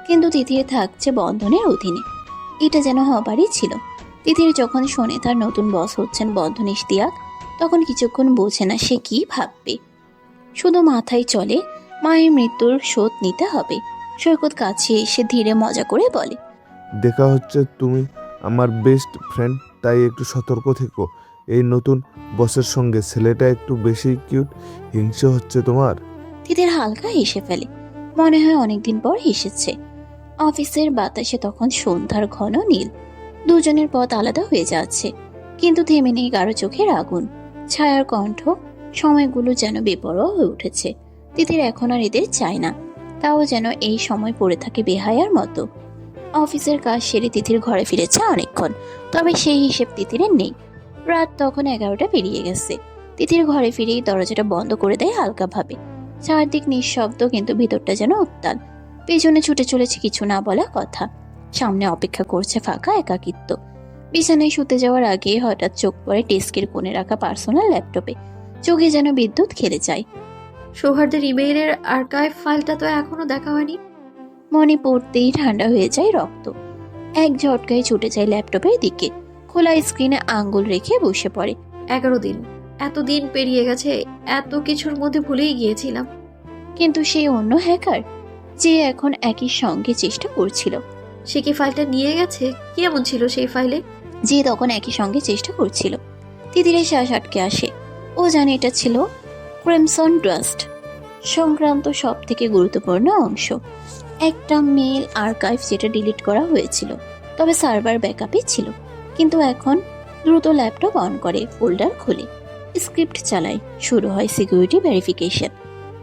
কিন্তু তিতির থাকছে বন্ধনের অধীনে। এটা যেন হবারই ছিল। তিতির যখন শোনে তার নতুন বস হচ্ছেন বন্ধন ইশতিয়াক, তখন কিছুক্ষণ বোঝে না সে কি ভাববে। শুধু মাথায় চলে মায়ের মৃত্যুর শোধ নিতে হবে। সৈকত কাছে এসে ধীরে মজা করে বলে, দেখা হচ্ছে তুমি আমার বেস্ট ফ্রেন্ড, তাই একটু সতর্ক থেকো। এই নতুন বসের সঙ্গে ছেলেটা একটু বেশি কিউট, হিংসে হচ্ছে তোমার। তিতির হালকা হেসে ফেলে, মনে হয় অনেকদিন পর হেসেছে। অফিসের বাতাসে তখন সন্ধ্যার ঘন নীল। দুজনের পথ আলাদা হয়ে যাচ্ছে, কিন্তু থেমে নেই গাঢ় চোখের আগুন। ছায়ার কণ্ঠ, সময়গুলো যেন বেপরোয়া হয়ে উঠেছে। তিতির এখন আর এদের চায় না, তাও যেন এই সময় পড়ে থাকে বেহায়ার মতো। অফিসের কাজ সেরে তিতির ঘরে ফিরেছে অনেকক্ষণ, তবে সেই হিসেব তিতিরের নেই। রাত তখন 11টা পেরিয়ে গেছে। তিতির ঘরে ফিরেই দরজাটা বন্ধ করে দেয় হালকাভাবে। চারদিক নিঃশব্দ, কিন্তু ভিতরটা যেন উত্তাল। পেছনে ছুটে চলেছে কিছু না বলা কথা, সামনে অপেক্ষা করছে ফাঁকা একাকিত্ব। বিছানায় শুতে যাওয়ার আগে হঠাৎ চোখ পড়ে ডেস্কের কোণে রাখা পার্সোনাল ল্যাপটপে। চোখে যেন বিদ্যুৎ খেলে যায়। সৌহার্দের ইমেইলের আর্কাইভ ফাইলটা তো এখনো দেখা হয়নি। মনে পড়তেই ঠান্ডা হয়ে যায় রক্ত। এক ঝটকায় ছুটে যায় ল্যাপটপের দিকে, খোলা স্ক্রিনে আঙ্গুল রেখে বসে পড়ে। 11 দিন, এত দিন পেরিয়ে গেছে, এত কিছুর মধ্যে ভুলেই গিয়েছিলাম। কিন্তু সেই অন্য হ্যাকার, যে এখন একই সঙ্গে চেষ্টা করছিল, সে কি ফাইলটা নিয়ে গেছে? কি এমন ছিল সেই ফাইলে? যে তখন একই সঙ্গে চেষ্টা করছিল। তিতিরের শ্বাস আটকে আসে। ও জানে এটা ছিল ক্রিমসন ডাস্ট সংক্রান্ত সব থেকে গুরুত্বপূর্ণ অংশ। একটা মেল আর্কাইভ যেটা ডিলিট করা হয়েছিল, তবে সার্ভার ব্যাকআপে ছিল। কিন্তু এখন দ্রুত ল্যাপটপ অন করে ফোল্ডার খুলে স্ক্রিপ্ট চালায়, শুরু হয় সিকিউরিটি ভেরিফিকেশন।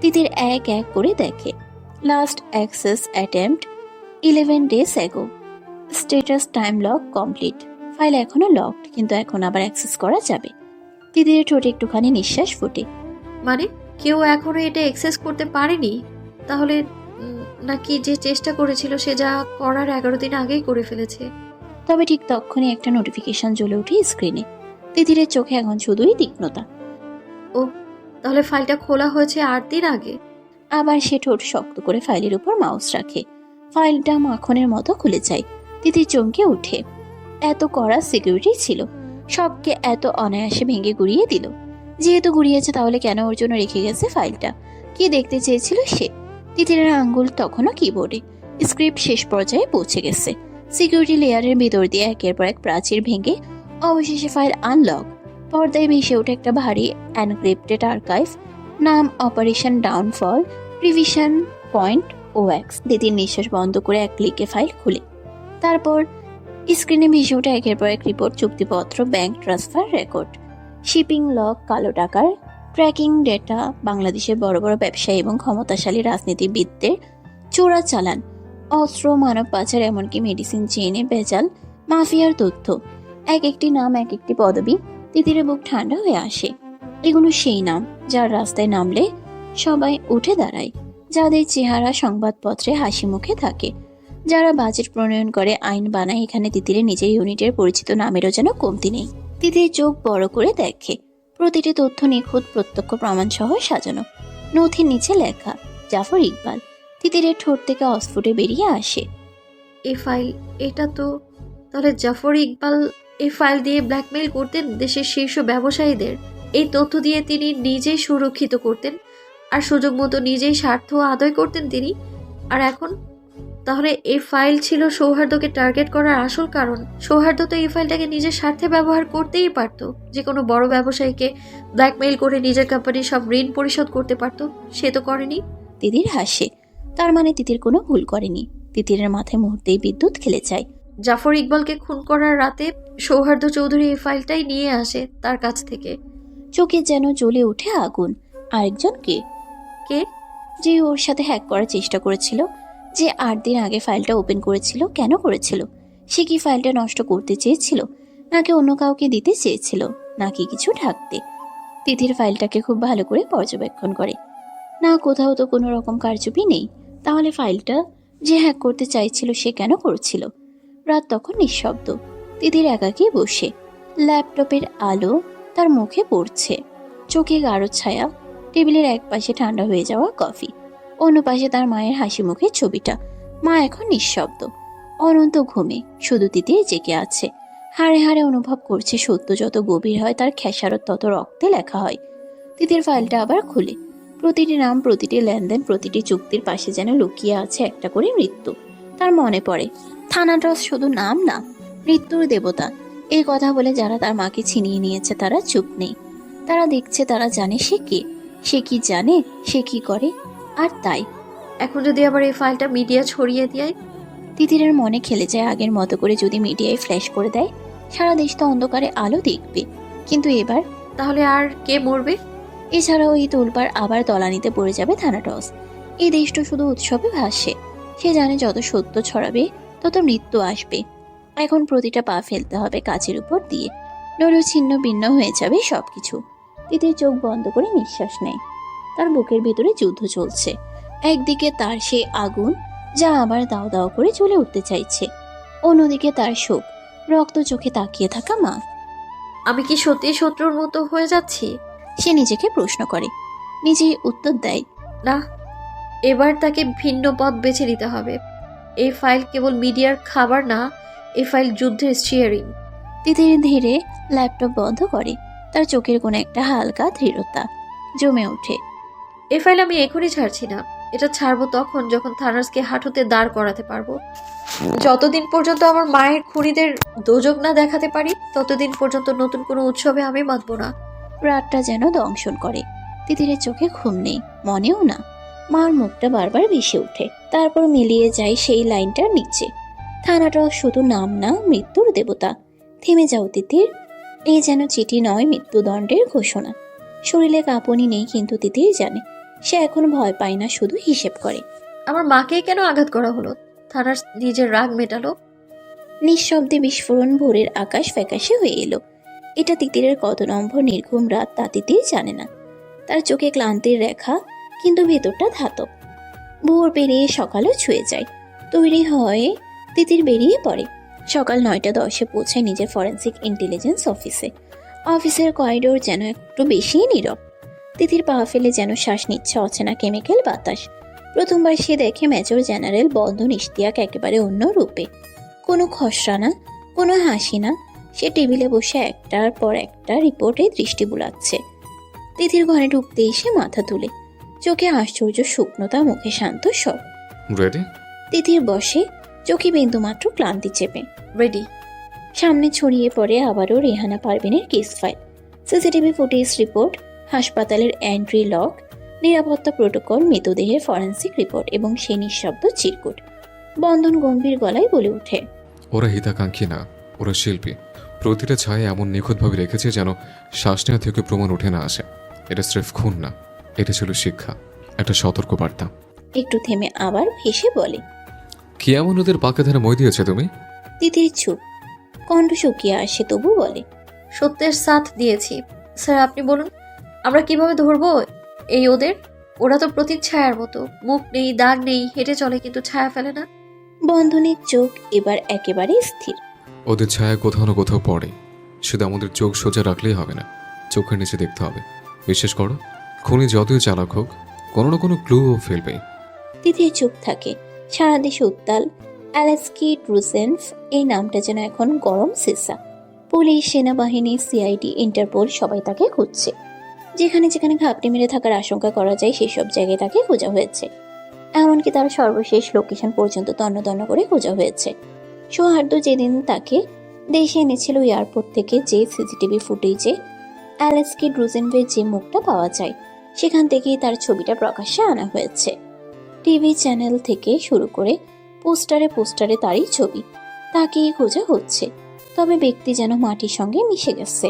তিতির এক এক করে দেখে। Last access attempt 11 days ago, status time lock complete. File এখনো লকড, কিন্তু এখন আবার অ্যাক্সেস করা যাবে। তিতিরের ঠোঁটে একটুখানি নিঃশ্বাস ফোটে। মানে কেউ এখনো এটা অ্যাক্সেস করতে পারেনি? তাহলে নাকি যে চেষ্টা করেছিল সে যা করার 11 দিন আগেই করে ফেলেছে? তবে ঠিক তখনই একটা নোটিফিকেশন জ্বলে ওঠে স্ক্রিনে। তিতিরের চোখে এখন শুধুই তীক্ষ্ণতা। ও, তাহলে ফাইলটা খোলা হয়েছে 8 দিন আগে। আবার সে ঠোঁট শক্ত করে ফাইলের উপর মাউস রাখে। ফাইলটা মাখনের মতো খুলে যায়। তিতির চমকে ওঠে। এত কড়া সিকিউরিটি ছিল, সবকে এত অনায়াসে ভেঙে গুড়িয়ে দিল। যেহেতু গুড়িয়েছে, তাহলে কেন ওর জন্য রেখে গেছে ফাইলটা? কি দেখতে চেয়েছিল সে? তিতিরের আঙ্গুল তখনও কিবোর্ডে। স্ক্রিপ্ট শেষ পর্যায়ে পৌঁছে গেছে। সিকিউরিটি লেয়ারের ভিতর দিয়ে একের পর এক প্রাচীর ভেঙে অবশেষে ফাইল আনলক। পর্দায় ভেসে ওঠে একটা ভারী এনক্রিপ্টেড আর্কাইভ। নাম operation downfall, revision point OX. Titir নিঃশ্বাস বন্ধ করে এক ক্লিকে ফাইল খুলে। তারপর স্ক্রিনে ভেসে ওঠে একের পর এক রিপোর্ট, চুক্তিপত্র, bank transfer record, shipping log, কালো টাকার ট্র্যাকিং ডেটা, বাংলাদেশের বড় বড় ব্যবসায়ী এবং ক্ষমতাশালী রাজনীতিবিদদের চোরা চালান, অস্ত্র, মানব পাচার, এমনকি মেডিসিন চেইনে ভেজাল, মাফিয়ার তথ্য। এক একটি নাম, এক একটি পদবি। তিতিরের বুক ঠান্ডা হয়ে আসে। এগুলো সেই নাম যার রাস্তায় নামলে সবাই উঠে দাঁড়ায়, যাদের চেহারা সংবাদপত্রে হাসি মুখে থাকে, যারা বাজেট প্রণয়ন করে, আইন বানায়। এখানে তিতিরের নিজের ইউনিটের পরিচিত নামেরও যেন কমতি নেই। তিতির চোখ বড় করে দেখে। প্রতিটি তথ্য নিখুঁত, প্রত্যক্ষ প্রমাণ সহ সাজানো। নথির নিচে লেখা জাফর ইকবাল। তিতিরের ঠোঁট থেকে অস্ফুটে বেরিয়ে আসে। এই ফাইল, এটা তো তাহলে জাফর ইকবাল এই ফাইল দিয়ে ব্ল্যাকমেইল করতেন দেশের শীর্ষ ব্যবসায়ীদের। এই তথ্য দিয়ে তিনি নিজেই সুরক্ষিত করতেন, আর সুযোগ মতো নিজেই স্বার্থ আদায় করতেন তিনি। আর এখন তাহলে এই ফাইল ছিল সৌহার্দ্যকে টার্গেট করার আসল কারণ। সৌহার্দ্য তো এই ফাইলটাকে নিজের স্বার্থে ব্যবহার করতেই পারতো, যে কোনো বড় ব্যবসায়ীকে ব্ল্যাকমেইল করে নিজের কোম্পানির সব ঋণ পরিশোধ করতে পারতো। সে তো করেনি। তিতির হাসে। তার মানে তিতির কোনো ভুল করেনি। তিতিরের মাথায় মুহূর্তেই বিদ্যুৎ খেলে যায়। জাফর ইকবালকে খুন করার রাতে সৌহার্দ্য চৌধুরী এই ফাইলটাই নিয়ে আসে তার কাছ থেকে। চোখে যেন জ্বলে ওঠে আগুন। আরেকজন কে? কে? যে ওর সাথে হ্যাক করার চেষ্টা করেছিল, যে 8 দিন আগে ফাইলটা ওপেন করেছিল। কেন করেছিল? সে কি ফাইলটা নষ্ট করতে চেয়েছিল, নাকি অন্য কাউকে দিতে চেয়েছিল, নাকি কিছু ঢাকতে? তিথির ফাইলটাকে খুব ভালো করে পর্যবেক্ষণ করে। না, কোথাও তো কোনো রকম কারচুপি নেই। তাহলে ফাইলটা যে হ্যাক করতে চাইছিল সে কেন করছিল? রাত তখন নিঃশব্দ। তিথির একাকী বসে। ল্যাপটপের আলো তার মুখে পড়ছে। চোখে গাঢ় ছায়া। টেবিলের এক পাশে ঠান্ডা হয়ে যাওয়া কফি, অন্য পাশে তার মায়ের হাসি মুখের ছবিটা। মা এখন নিঃশব্দ, অনন্ত ঘুমে। শুধু তিতির জেগে আছে। হাড়ে হাড়ে অনুভব করছে সত্য যত গভীর হয় তার খেসারত তত রক্তে লেখা হয়। তিতির ফাইলটা আবার খুলে। প্রতিটি নাম, প্রতিটি লেনদেন, প্রতিটি চুক্তির পাশে যেন লুকিয়ে আছে একটা করে মৃত্যু। তার মনে পড়ে থানাড্রস শুধু নাম না, মৃত্যুর দেবতা। এই কথা বলে যারা তার মাকে ছিনিয়ে নিয়েছে তারা চুপ নেই। তারা দেখছে, তারা জানে সে কে, সে কি জানে, সে কি করে। আর তাই এখন যদি আবার এই ফাইলটা মিডিয়া ছড়িয়ে দেয়? তিতিরের মনে খেলে যায় আগের মতো করে যদি মিডিয়ায় ফ্ল্যাশ করে দেয়, সারা দেশ তো অন্ধকারে আলো দেখবে। কিন্তু এবার তাহলে আর কে মরবে? এছাড়াও এই তোলপাড় আবার তলানিতে পড়ে যাবে থানাটস। এই দেশটা শুধু উৎসবে ভাসে। সে জানে যত সত্য ছড়াবে তত মৃত্যু আসবে। এখন প্রতিটা পা ফেলতে হবে কাচের উপর দিয়ে, নইলে ছিন্ন ভিন্ন হয়ে যাবে সবকিছু। তিতির চোখ বন্ধ করে নিঃশ্বাস নেয়। তার বুকের ভিতরে যুদ্ধ চলছে। একদিকে তার সেই আগুন যা আবার দাও দাও করে জ্বলে উঠতে চাইছে, অন্যদিকে তার শোক, রক্ত চোখে তাকিয়ে থাকা মা। আমি কি সত্যি শত্রুর মতো হয়ে যাচ্ছি? সে নিজেকে প্রশ্ন করে, নিজেই উত্তর দেয়, না, এবার তাকে ভিন্ন পথ বেছে নিতে হবে। এই ফাইল কেবল মিডিয়ার খাবার না, এই ফাইল যুদ্ধের স্টিয়ারিং। তিতির ধীরে ল্যাপটপ বন্ধ করে। তার চোখের কোণে একটা হালকা দৃঢ়তা জমে ওঠে। এই ফাইল আমি এখনই ছাড়ছি না। এটা ছাড়বো তখন যখন থানার্সকে হাঁটুতে দাঁড় করাতে পারবো। যতদিন পর্যন্ত আমার মায়ের খুনিদের দোজক না দেখাতে পারি, ততদিন পর্যন্ত নতুন কোনো উৎসবে আমি মাতবো না। রাতটা যেন দংশন করে। তিতিরের চোখে ঘুম নেই, মনেও না। মার মুখটা বারবার ভেসে ওঠে। তারপর মিলিয়ে যায় সেই লাইনটার নিচে। থানাটা শুধু নাম না, মৃত্যুর দেবতা। থেমে যাও তিতির, এই যেন চিঠি নয়, মৃত্যুদণ্ডের ঘোষণা। শরীরে কাঁপুনি নেই, কিন্তু তিতির জানে সে এখন ভয় পায় না, শুধু হিসেব করে। আমার মাকে কেন আঘাত করা হলো? থানার নিজের রাগ মেটালো। নিঃশব্দে বিস্ফোরণ, ভোরের আকাশ ফ্যাকাশে হয়ে এলো। এটা তিতিরের কত নম্বর নির্ঘুম রাত তা তিতির জানে না। তার চোখে ক্লান্তির রেখা, কিন্তু ভেতরটা ধাতব। ভোর পেরিয়ে সকালও ছুঁয়ে যায়। তৈরি হয়ে তিতির বেরিয়ে পড়ে। সকাল 9:10 পৌঁছায় নিজের ফরেন্সিক ইন্টেলিজেন্স অফিসে। অফিসের করিডোর যেন একটু বেশিই নীরব। তিতির পা ফেলে যেন শ্বাস নিচ্ছে অচেনা কেমিক্যাল বাতাস। প্রথমবার সে দেখে মেজর জেনারেল বন্ধন ইশতিয়াক একেবারে অন্য রূপে। কোনো খসড়া না, কোনো হাসি না। সে টেবিলে বসে একটার পর একটা রিপোর্টে দৃষ্টি বুলাচ্ছে। তিতির ঘরে ঢুকতে এসে মাথা তুলে, চোখে আশ্চর্য শুকনোতা, মুখে শান্ত স্বর। রেডি? তিতির বসে, চোখে বিন্দুমাত্র ক্লান্তি চেপে। রেডি। সামনে ছড়িয়ে পড়ে আবারও রেহানা পারভিনের case file, CCTV footage report, হাসপাতালের এন্ট্রি লগ, নিরাপত্তা প্রোটোকল, মৃতদেহের ফরেন্সিক রিপোর্ট এবং সে নিঃশব্দ চিরকুট। বন্ধন গম্ভীর গলায় বলে ওঠে, ওরা হিতাকাঙ্ক্ষী না, ওরা শিল্পী। প্রতিটা ছায়া এমন নিখুঁতভাবে রেখেছে যেন শ্বাস নেওয়া থেকে প্রমাণ উঠে না আসে। এটা স্রেফ খুন না, এটা ছিল শিক্ষা, একটা সতর্কবার্তা। একটু থেমে আবার হেসে বলে। কি এমন ওদের পাকা ধারে মই দিয়েছে তুমি? তিতির চুপ, কণ্ঠ শুকিয়ে আসে, তবু বলে, সত্যের সাথ দিয়েছি। স্যার আপনি বলুন, আমরা কিভাবে ধরবো এই ওদের? ওরা তো প্রতিচ্ছায়ার মতো, মুখ নেই, দাগ নেই, হেঁটে চলে কিন্তু ছায়া ফেলে না। বন্ধনের চোখ এবার একেবারে স্থির। ওদের ছায়া কোথাও না কোথাও পড়ে, শুধু আমাদের চোখ সোজা রাখলেই হবে না, চোখের নিচে দেখতে হবে। বিশ্বাস করো, খুনি যতই চালাক হোক, কোনো না কোনো ক্লু ও ফেলবে। তিতির চুপ থাকে। সারা দেশে উত্তাল। অ্যালেক্সি ড্রুজেনফ এই নামটা যেন এখন গরম সিসা। পুলিশ, সেনাবাহিনী, সিআইডি, ইন্টারপোল সবাই তাকে খুঁজছে। যেখানে যেখানে ঘাপটি মেরে থাকার আশঙ্কা করা যায় সেসব জায়গায় তাকে খোঁজা হয়েছে। এমনকি তার সর্বশেষ লোকেশন পর্যন্ত তন্ন তন্ন করে খোঁজা হয়েছে। সৌহার্দ্য যেদিন তাকে দেশে এনেছিল এয়ারপোর্ট থেকে, যে সিসিটিভি ফুটেজে অ্যালেক্সি ড্রুজেনভের যে মুখটা পাওয়া যায়, সেখান থেকেই তার ছবিটা প্রকাশ্যে আনা হয়েছে। টিভি চ্যানেল থেকে শুরু করে পোস্টারে পোস্টারে তারই ছবি। তাকেই খোঁজা হচ্ছে, তবে ব্যক্তি যেন মাটির সঙ্গে মিশে গেছে।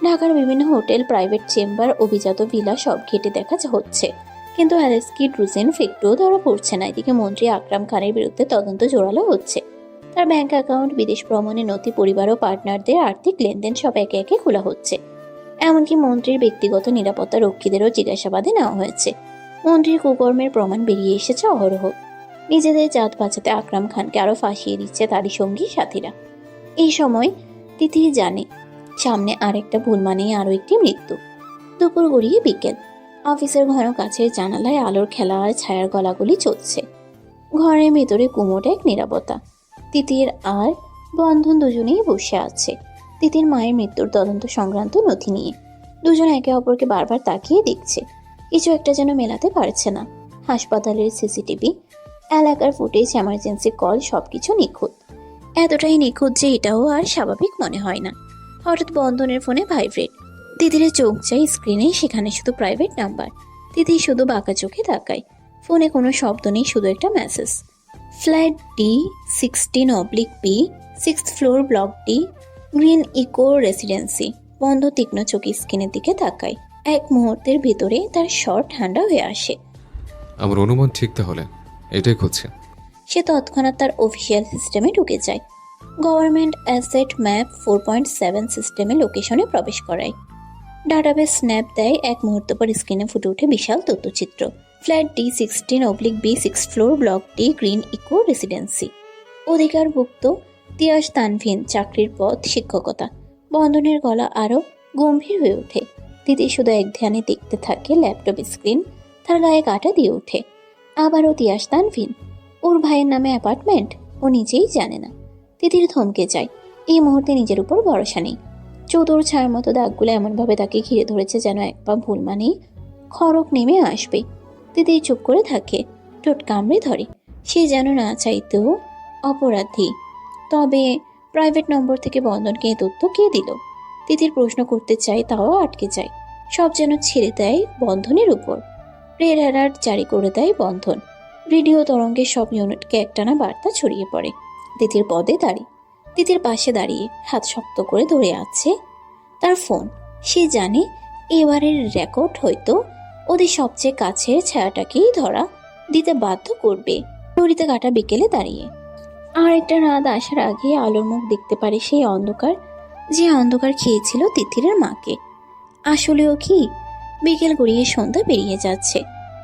ঢাকার বিভিন্ন হোটেল, প্রাইভেট চেম্বার, অভিজাত ভিলা সব ঘেটে দেখা হচ্ছে, কিন্তু অ্যালেক্সি ড্রুজেনভ একটুও ধরা পড়ছে না। এদিকে মন্ত্রী আকরাম খানের বিরুদ্ধে তদন্ত জোরালো হচ্ছে। তার ব্যাংক অ্যাকাউন্ট, বিদেশ ভ্রমণের নথি, পরিবার ও পার্টনারদের আর্থিক লেনদেন সব একে একে খোলা হচ্ছে। এমনকি মন্ত্রীর ব্যক্তিগত নিরাপত্তা রক্ষীদেরও জিজ্ঞাসাবাদে নেওয়া হয়েছে। মন্ত্রীর কুকর্মের প্রমাণ বেরিয়ে এসেছে অহরহ। নিজেদের জাত বাঁচাতে আকরাম খানকে আরো ফাঁসিয়ে দিচ্ছে তারই সঙ্গী সাথীরা। এই সময় তিথি জানে সামনে আরেকটা ভুল মানেই আরো একটি মৃত্যু। দুপুর গড়িয়ে বিকেল। অফিসের ঘন কাছের জানালায় আলোর খেলা আর ছায়ার গলাগলি চলছে। ঘরের ভেতরে কুমোট এক নীরবতা। তিতির আর বন্ধন দুজনেই বসে আছে। তিতির মায়ের মৃত্যুর তদন্ত সংক্রান্ত নথি নিয়ে। দুজন একে অপরকে বারবার তাকিয়ে দেখছে, কিছু একটা যেন মেলাতে পারছে না। হাসপাতালের সিসিটিভি, এলাকার ফুটেজ, এমার্জেন্সি কল সবকিছু নিখুঁত। এতটাই নিখুঁত যে এটাও আর স্বাভাবিক মনে হয় না। হঠাৎ বন্ধনের ফোনে ভাইব্রেট। তিতিরের চোখ যায় স্ক্রিনে, সেখানে শুধু প্রাইভেট নাম্বার। তিথি শুধু বাঁকা চোখে তাকায়। ফোনে কোনো শব্দ নেই, শুধু একটা message. Flat D16/B, 6th floor, block D, green eco residency. বন্ধ তীক্ষ্ণ চোখে স্ক্রিনের দিকে তাকায়। এক মুহূর্তের ভিতরে তার স্বর ঠান্ডা হয়ে আসে। আমার অনুমান ঠিক তাহলে এটাই খুঁজছে। সে তৎক্ষণাৎ তার অফিসিয়াল সিস্টেমে ঢুকে যায়। গভর্নমেন্ট অ্যাসেট ম্যাপ 4.7 সিস্টেমে লোকেশনে প্রবেশ করায়। ডাটাবেস স্ন্যাপ দেয়। এক মুহূর্ত পর স্ক্রিনে ফুটে ওঠে বিশাল তথ্যচিত্র। Flat D16/B, 6th floor, block D, green eco residency. অধিকারভুক্ত তিয়াস তানভিন, চাকরির পদ শিক্ষকতা। বন্ধনের গলা আরও গম্ভীর হয়ে ওঠে। তিতি শুধু এক ধ্যানে দেখতে থাকে ল্যাপটপ স্ক্রিন। তার গায়ে কাটা দিয়ে ওঠে। আবারও তিয়াস তানভিন, ওর ভাইয়ের নামে অ্যাপার্টমেন্ট, ও নিজেই জানে না। তিতির থমকে যায়। এই মুহূর্তে নিজের উপর ভরসা নেই। চতুর ছায়ার মতো দাগগুলো এমনভাবে তাকে ঘিরে ধরেছে যেন এক পা ভুল মানেই খড়ক নেমে আসবে। তিতির চুপ করে থাকে, ঠোঁট কামড়ে ধরে। সে যেন না চাইতেও অপরাধী। তবে প্রাইভেট নম্বর থেকে বন্ধনকে এই তথ্য কে দিল? তিতির প্রশ্ন করতে চায়, তাও আটকে যায়। সব যেন ছেড়ে দেয় বন্ধনের উপর। রেড অ্যালার্ট জারি করে দেয় বন্ধন। রেডিও তরঙ্গের সব ইউনিটকে একটানা বার্তা ছড়িয়ে পড়ে। তিতির পদে দাঁড়িয়ে, তিতির পাশে দাঁড়িয়ে হাত শক্ত করে ধরে আছে তার ফোন। সে জানে এবারের রেকর্ড হয়তো ওদের সবচেয়ে কাছের ছায়াটাকেই ধরা দিতে বাধ্য করবে। ঘড়িতে কাটা বিকেলে দাঁড়িয়ে আর একটা রাত আসার আগে আলোর মুখ দেখতে পারে সেই অন্ধকার, যে অন্ধকার খেয়েছিল তিথিরের মাকে। আসলেও কি? বিকেল গড়িয়ে সন্ধ্যা বেরিয়ে যাচ্ছে।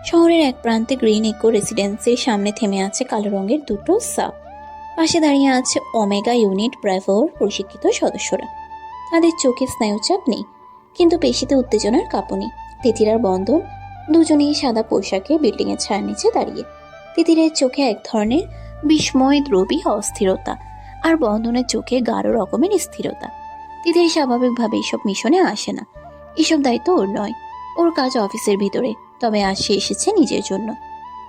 শহরের এক প্রান্তে গ্রিন ইকো রেসিডেন্সির সামনে থেমে আছে কালো রঙের দুটো সাব। পাশে দাঁড়িয়ে আছে ওমেগা ইউনিট ব্রাভোর প্রশিক্ষিত সদস্যরা। তাদের চোখে স্নায়ুচাপ নেই, কিন্তু পেশিতে উত্তেজনার কাঁপুনি। তিথির আর বন্ধন দুজনেই সাদা পোশাকে বিল্ডিংয়ের ছায়ার নিচে দাঁড়িয়ে। তিথিরের চোখে এক ধরনের বিস্ময় দ্রবী অস্থিরতা, আর বন্ধনের চোখে গাঢ় রকমের স্থিরতা। তিথির স্বাভাবিকভাবে এইসব মিশনে আসে না, এসব দায়িত্ব ওর নয়। ওর কাজ অফিসের ভিতরে, তবে আজ সে এসেছে নিজের জন্য।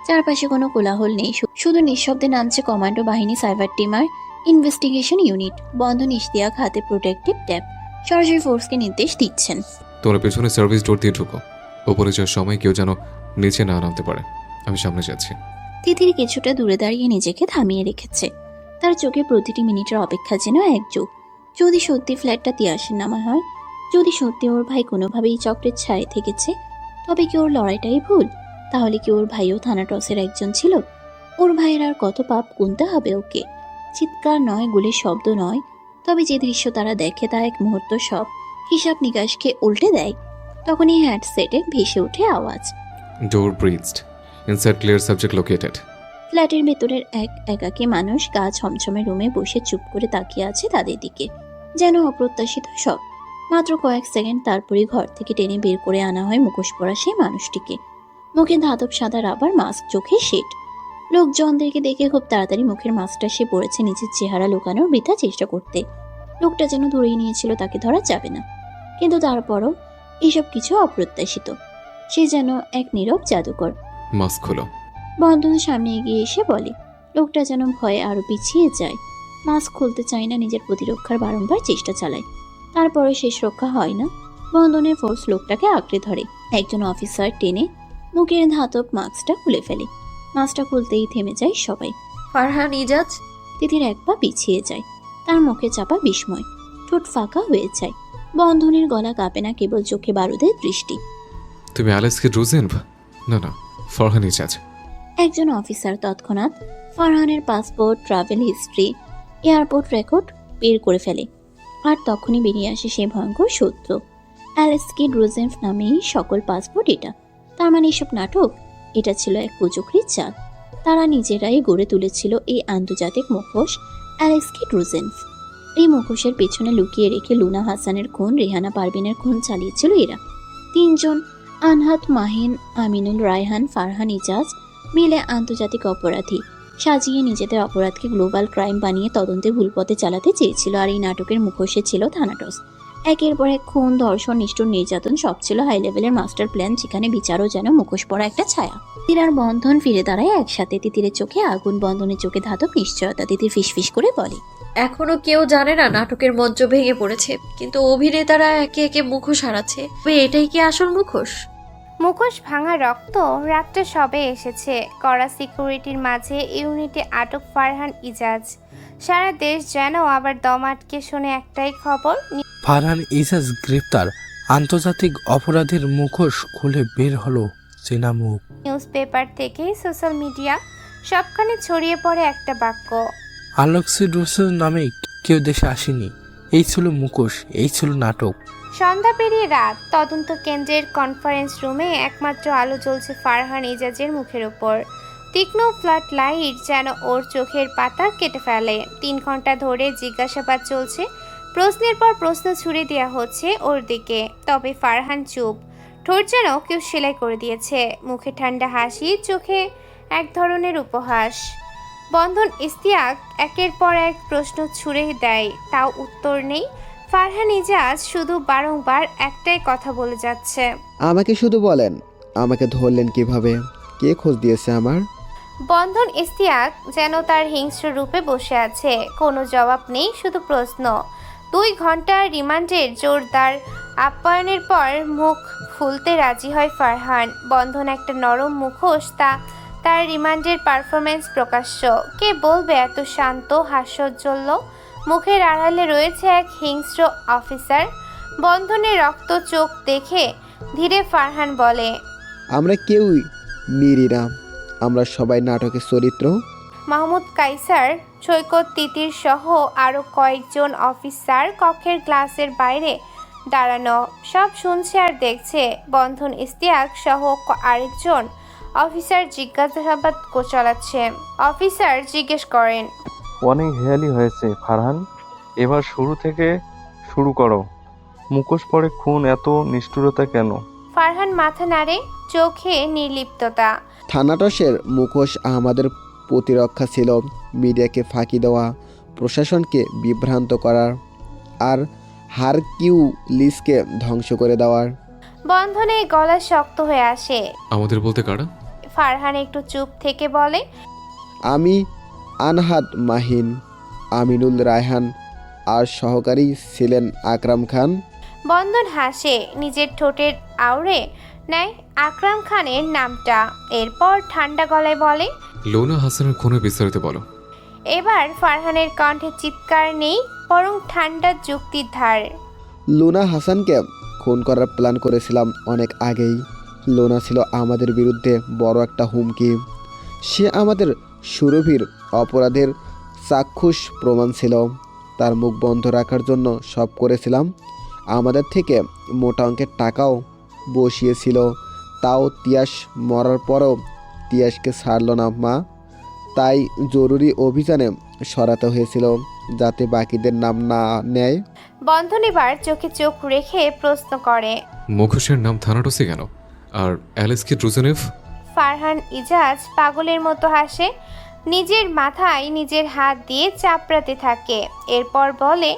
চারপাশে কোনো কোলাহল নেই, শুধু নিঃশব্দে নামছে কমান্ডো বাহিনী, সাইবার টিম আর ইনভেস্টিগেশন ইউনিট। বন্ধন ইশতিয়াক হাতে প্রোটেক্টিভ ট্যাব, সরাসরি ফোর্সকে নির্দেশ দিচ্ছেন। তোমরা পেছনে সার্ভিস ডোর দিয়ে ঢুকো। ওপরে যাওয়ার সময় কেউ যেন নিচে না নামতে পারে। আমি সামনে যাচ্ছি। তিথির কিছুটা দূরে দাঁড়িয়ে নিজেকে থামিয়ে রেখেছে। তার চোখে প্রতিটি মিনিটের অপেক্ষা যেন এক যুগ। যদি সত্যি ফ্ল্যাটটা তিয়াসের নামা হয়, যদি সত্যি ওর ভাই কোনোভাবেই চক্রের ছায়ে থেকেছে, তবে কি ওর লড়াইটাই ভুল? তাহলে কি ওর ভাইও থানাটসের একজন ছিল? ওর ভাইয়ের আর কত পাপ গুনতে হবে ওকে? চিৎকার নয়, গুলির শব্দ নয়, তবে যে দৃশ্য তারা দেখে তা এক মুহূর্ত সব হিসাব নিকাশকে উল্টে দেয়। তখনই হ্যান্ডসেটে ভেসে ওঠে আওয়াজ। Door breached, inside clear, subject located. ফ্ল্যাটের ভেতরের এক একাকী মানুষ গা ছমছমে রুমে বসে চুপ করে তাকিয়ে আছে তাদের দিকে, যেন অপ্রত্যাশিত সব। মাত্র কয়েক সেকেন্ড, তারপরই ঘর থেকে টেনে বের করে আনা হয় মুখোশ পরা সেই মানুষটিকে। মুখে ধাতব সাদা রাবার মাস্ক, চোখে শেড। লোকজনদেরকে দেখে খুব তাড়াতাড়ি মুখের মাস্কটা সে পড়েছে নিজের চেহারা লুকানোর বৃথা চেষ্টা করতে। লোকটা যেন ধরেই নিয়েছিল তাকে ধরা যাবে না, কিন্তু তারপরও এসব কিছু অপ্রত্যাশিত। সে যেন এক নীরব জাদুকর। মাস্ক খোলো। বন্ধনের সামনে এগিয়ে এসে বলে। লোকটা যেন ভয়ে আরো পিছিয়ে যায়। মাস্ক খুলতে চায় না, নিজের প্রতিরক্ষার বারংবার চেষ্টা চালায়। তারপরে শেষ রক্ষা হয় না। বন্ধনের ফোর্স লোকটাকে আঁকড়ে ধরে। একজন অফিসার টেনে মুখের ধাতব মাস্কটা খুলে ফেলে। মাস্কটা খুলতেই থেমে যায় সবাই। ফারহান ইজাজ। তিথির এক পা পিছিয়ে যায়। তার মুখে চাপা বিস্ময়, ঠোঁট ফাঁকা হয়ে যায়। বন্ধনের গলা কাঁপে না, কেবল চোখে বারুদের দৃষ্টি। তুমি অ্যালেক্সকে ড্রুজেন? না না, ফরহান ইজাজ। একজন অফিসার তৎক্ষণাৎ ফারহানের passport, travel history, airport record বের করে ফেলে। আর তখনই বেরিয়ে আসে সেই ভয়ঙ্কর সত্য। অ্যালেক্সকি ড্রোজেনফ নামেই সকল পাসপোর্ট এটা। তার মানে এসব নাটক? এটা ছিল এক কুচক্রির চাল। তারা নিজেরাই গড়ে তুলেছিল এই আন্তর্জাতিক মুখোশ অ্যালেক্সকি ড্রোজেনফ। এই মুখোশের পেছনে লুকিয়ে রেখে লুনা হাসানের খুন, রেহানা পারভিনের খুন চালিয়েছিল এরা। তিনজন, আনহাত, মাহিন, আমিনুল, রায়হান, ফারহান ইজাজ মিলে আন্তর্জাতিক অপরাধী সাজিয়ে নিজেদের অপরাধকে গ্লোবাল ক্রাইম বানিয়ে তদন্তে ভুল পথে চালাতে চেয়েছিল। আর এই নাটকের মুখোশে ছিল থানাটস। একের পর এক খুন, ধর্ষণ, নিষ্ঠুর নির্যাতন, সব ছিল হাই লেভেলের মাস্টার প্ল্যান, যেখানে বিচারও যেন মুখোশ পরা একটা ছায়া। তিতির বন্ধন ফিরে দাঁড়ায় একসাথে। তিতিরের চোখে আগুন, বন্ধনের চোখে ধাতব নিশ্চয়তা। তিতির ফিসফিস করে বলে, এখনো কেউ জানে না নাটকের মঞ্চ ভেঙে পড়েছে, কিন্তু অভিনেতারা একে একে মুখোশ হারাচ্ছে। তবে এটাই কি আসল মুখোশ? মুখোশ ভাঙা রক্ত রাতটা সবে এসেছে। কড়া সিকিউরিটির মাঝে ইউনিটে আটক ফারহান ইজাজ। সারা দেশ যেন আবার দম আটকে শুনে একটাই খবর, ফারহান ইজাজ গ্রেপ্তার। আন্তর্জাতিক অপরাধের মুখোশ খুলে বের হলো চেনা মুখ। নিউজ পেপার থেকে সোশ্যাল মিডিয়া সবখানে ছড়িয়ে পড়ে একটা বাক্য, আলেক্সি ড্রোজেন নামে কেউ দেশে আসেনি। এই ছিল মুখোশ, এই ছিল নাটক। সন্ধ্যা পেরিয়ে রাত। তদন্ত কেন্দ্রের কনফারেন্স রুমে একমাত্র আলো জ্বলছে ফারহান ইজাজের মুখের ওপর। তীক্ষ্ণ ফ্ল্যাট লাইট যেন ওর চোখের পাতা কেটে ফেলে। 3 ঘন্টা ধরে জিজ্ঞাসাবাদ চলছে, প্রশ্নের পর প্রশ্ন ছুড়ে দেওয়া হচ্ছে ওর দিকে। তবে ফারহান চুপ, ঠোঁট যেন কেউ সেলাই করে দিয়েছে। মুখে ঠান্ডা হাসি, চোখে এক ধরনের উপহাস। বন্ধন ইশতিয়াক একের পর এক প্রশ্ন ছুড়ে দেয়, তাও উত্তর নেই। ফারহান ইজাজ শুধু বারংবার একটাই কথা বলে যাচ্ছে, আমাকে শুধু বলেন, আমাকে ধরলেন কিভাবে? কে খোঁজ দিয়েছে আমার? বন্ধন ইশতিয়াক যেন তার হিংস্র রূপে বসে আছে। কোনো জবাব নেই, শুধু প্রশ্ন। 2 ঘন্টার রিমান্ডের জোরদার আপ্যায়নের পর মুখ খুলতে রাজি হয় ফারহান। বন্ধন একটা নরম মুখোশ, তার রিমান্ডের পারফরমেন্স প্রকাশ্য। কে বলবে এত শান্ত হাস্যোজ্জ্বল মুখের আড়ালে রয়েছে এক হিংস্র অফিসার? বন্ধনের রক্ত চোখ দেখে ধীরে ফারহান বলে, আমরা কেউই নিরি না, আমরা সবাই নাটকের চরিত্র। মাহমুদ কাইসার, সৈকত, তিতির সহ আরও কয়েকজন অফিসার কক্ষের গ্লাসের বাইরে দাঁড়ানো, সব শুনছে আর দেখছে। বন্ধন ইস্তিয়াক সহ আরেকজন অফিসার জিজ্ঞাসাবাদ চালাচ্ছে। অফিসার জিজ্ঞেস করেন, অনেক হেয়ালি হয়েছে ফারহান, এবার শুরু থেকে শুরু করো। মুখোশ পরে খুন, এত নিষ্ঠুরতা কেন? ফারহান মাথা নাড়ে, চোখে নির্লিপ্ততা। থানাটসের মুখোশ আমাদের প্রতিরক্ষা ছিল, মিডিয়াকে ফাঁকি দেওয়া, প্রশাসনকে বিভ্রান্ত করার, আর হারকিউলিসকে ধ্বংস করে দেওয়ার। বন্ধনে গলা শক্ত হয়ে আসে। আমাদের বলতে কারা? ফারহান একটু চুপ থেকে বলে, আমি আনহাদ মাহিন, আমিনুল রায়হান, আর সহকারী ছিলেন আকরাম খান। বন্ধন হাসে, নিজের ঠোঁটের আউড়ে নেয় আকরাম খানের নামটা। এরপর ঠান্ডা গলায় বলে, লোনা হাসানের খুনের বিস্তারিত বলো। এবার ফারহানের কণ্ঠে চিৎকার নেই, বরং ঠান্ডা যুক্তির ধার। লুনা হাসানকে খুন করার প্ল্যান করেছিলাম অনেক আগেই। লোনা ছিল আমাদের বিরুদ্ধে বড় একটা হুমকি। সে আমাদের সুরভির অপরাধের চাক্ষুষ প্রমাণ ছিল। তার মুখ বন্ধ রাখার জন্য সব করেছিলাম। আমাদের থেকে মোটা অঙ্কের টাকাও বসিয়েছিল। তাও তিয়াস মরার পরও তিয়াসকে ছাড়ল না মা। তাই জরুরি অভিযানে সরাতে হয়েছিল, যাতে বাকিদের নাম না নেয়। বন্ধন এবার চোখে চোখ রেখে প্রশ্ন করে, মুখোশের নাম থানাটসি কেন? আর অ্যালেক্সকি ড্রুজেনেভ? ফারহান ইজাজ পাগলের মতো হাসে, নিজের মাথায় নিজের হাত দিয়ে চাপড়াতে থাকে। এরপর বলে,